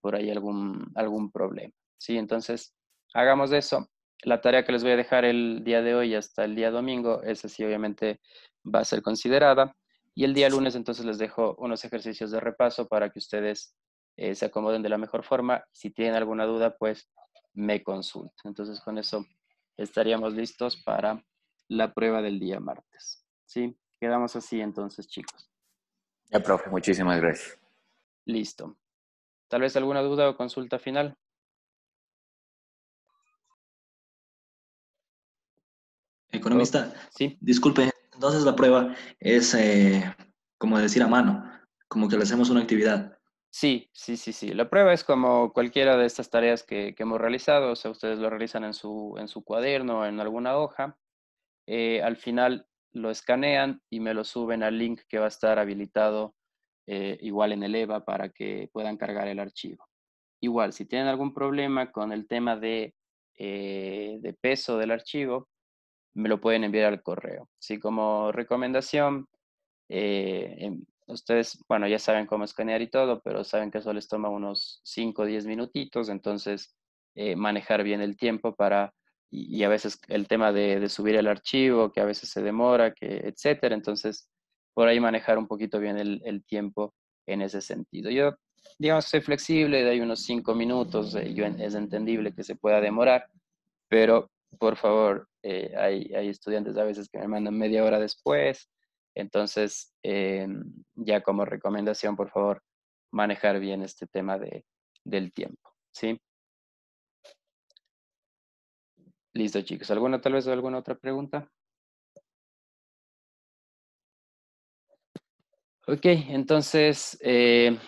por ahí algún problema. ¿Sí? Entonces, hagamos eso. La tarea que les voy a dejar el día de hoy hasta el día domingo, esa sí obviamente va a ser considerada. Y el día lunes entonces les dejo unos ejercicios de repaso para que ustedes se acomoden de la mejor forma. Si tienen alguna duda, pues me consulten. Entonces con eso estaríamos listos para la prueba del día martes. ¿Sí? Quedamos así entonces, chicos. Ya, profe, muchísimas gracias. Listo. ¿Tal vez alguna duda o consulta final? Economista, Sí. disculpe, entonces la prueba es como decir a mano, como que le hacemos una actividad. Sí. La prueba es como cualquiera de estas tareas que hemos realizado. O sea, ustedes lo realizan en su cuaderno o en alguna hoja. Al final lo escanean y me lo suben al link que va a estar habilitado igual en el EVA para que puedan cargar el archivo. Igual, si tienen algún problema con el tema de peso del archivo, me lo pueden enviar al correo. Sí, como recomendación, ustedes, bueno, ya saben cómo escanear y todo, pero saben que eso les toma unos 5 o 10 minutitos, entonces manejar bien el tiempo y a veces el tema de subir el archivo, que a veces se demora, etcétera, entonces por ahí manejar un poquito bien el tiempo en ese sentido. Yo, digamos, soy flexible, de ahí unos 5 minutos, es entendible que se pueda demorar, pero por favor, hay estudiantes a veces que me mandan media hora después, entonces ya como recomendación, por favor, manejar bien este tema del tiempo, ¿sí? Listo, chicos. Tal vez alguna otra pregunta? Ok, entonces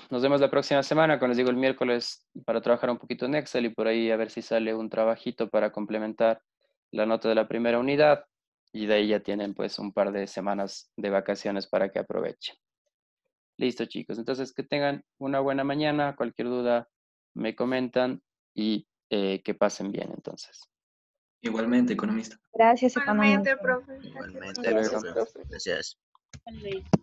nos vemos la próxima semana, como les digo, el miércoles para trabajar un poquito en Excel y por ahí a ver si sale un trabajito para complementar la nota de la primera unidad y de ahí ya tienen pues un par de semanas de vacaciones para que aprovechen. Listo, chicos. Entonces que tengan una buena mañana, cualquier duda me comentan y que pasen bien entonces. Igualmente, economista. Gracias, Igualmente, economista. profe. Hasta Gracias. Igualmente, luego. profe. Gracias. Gracias.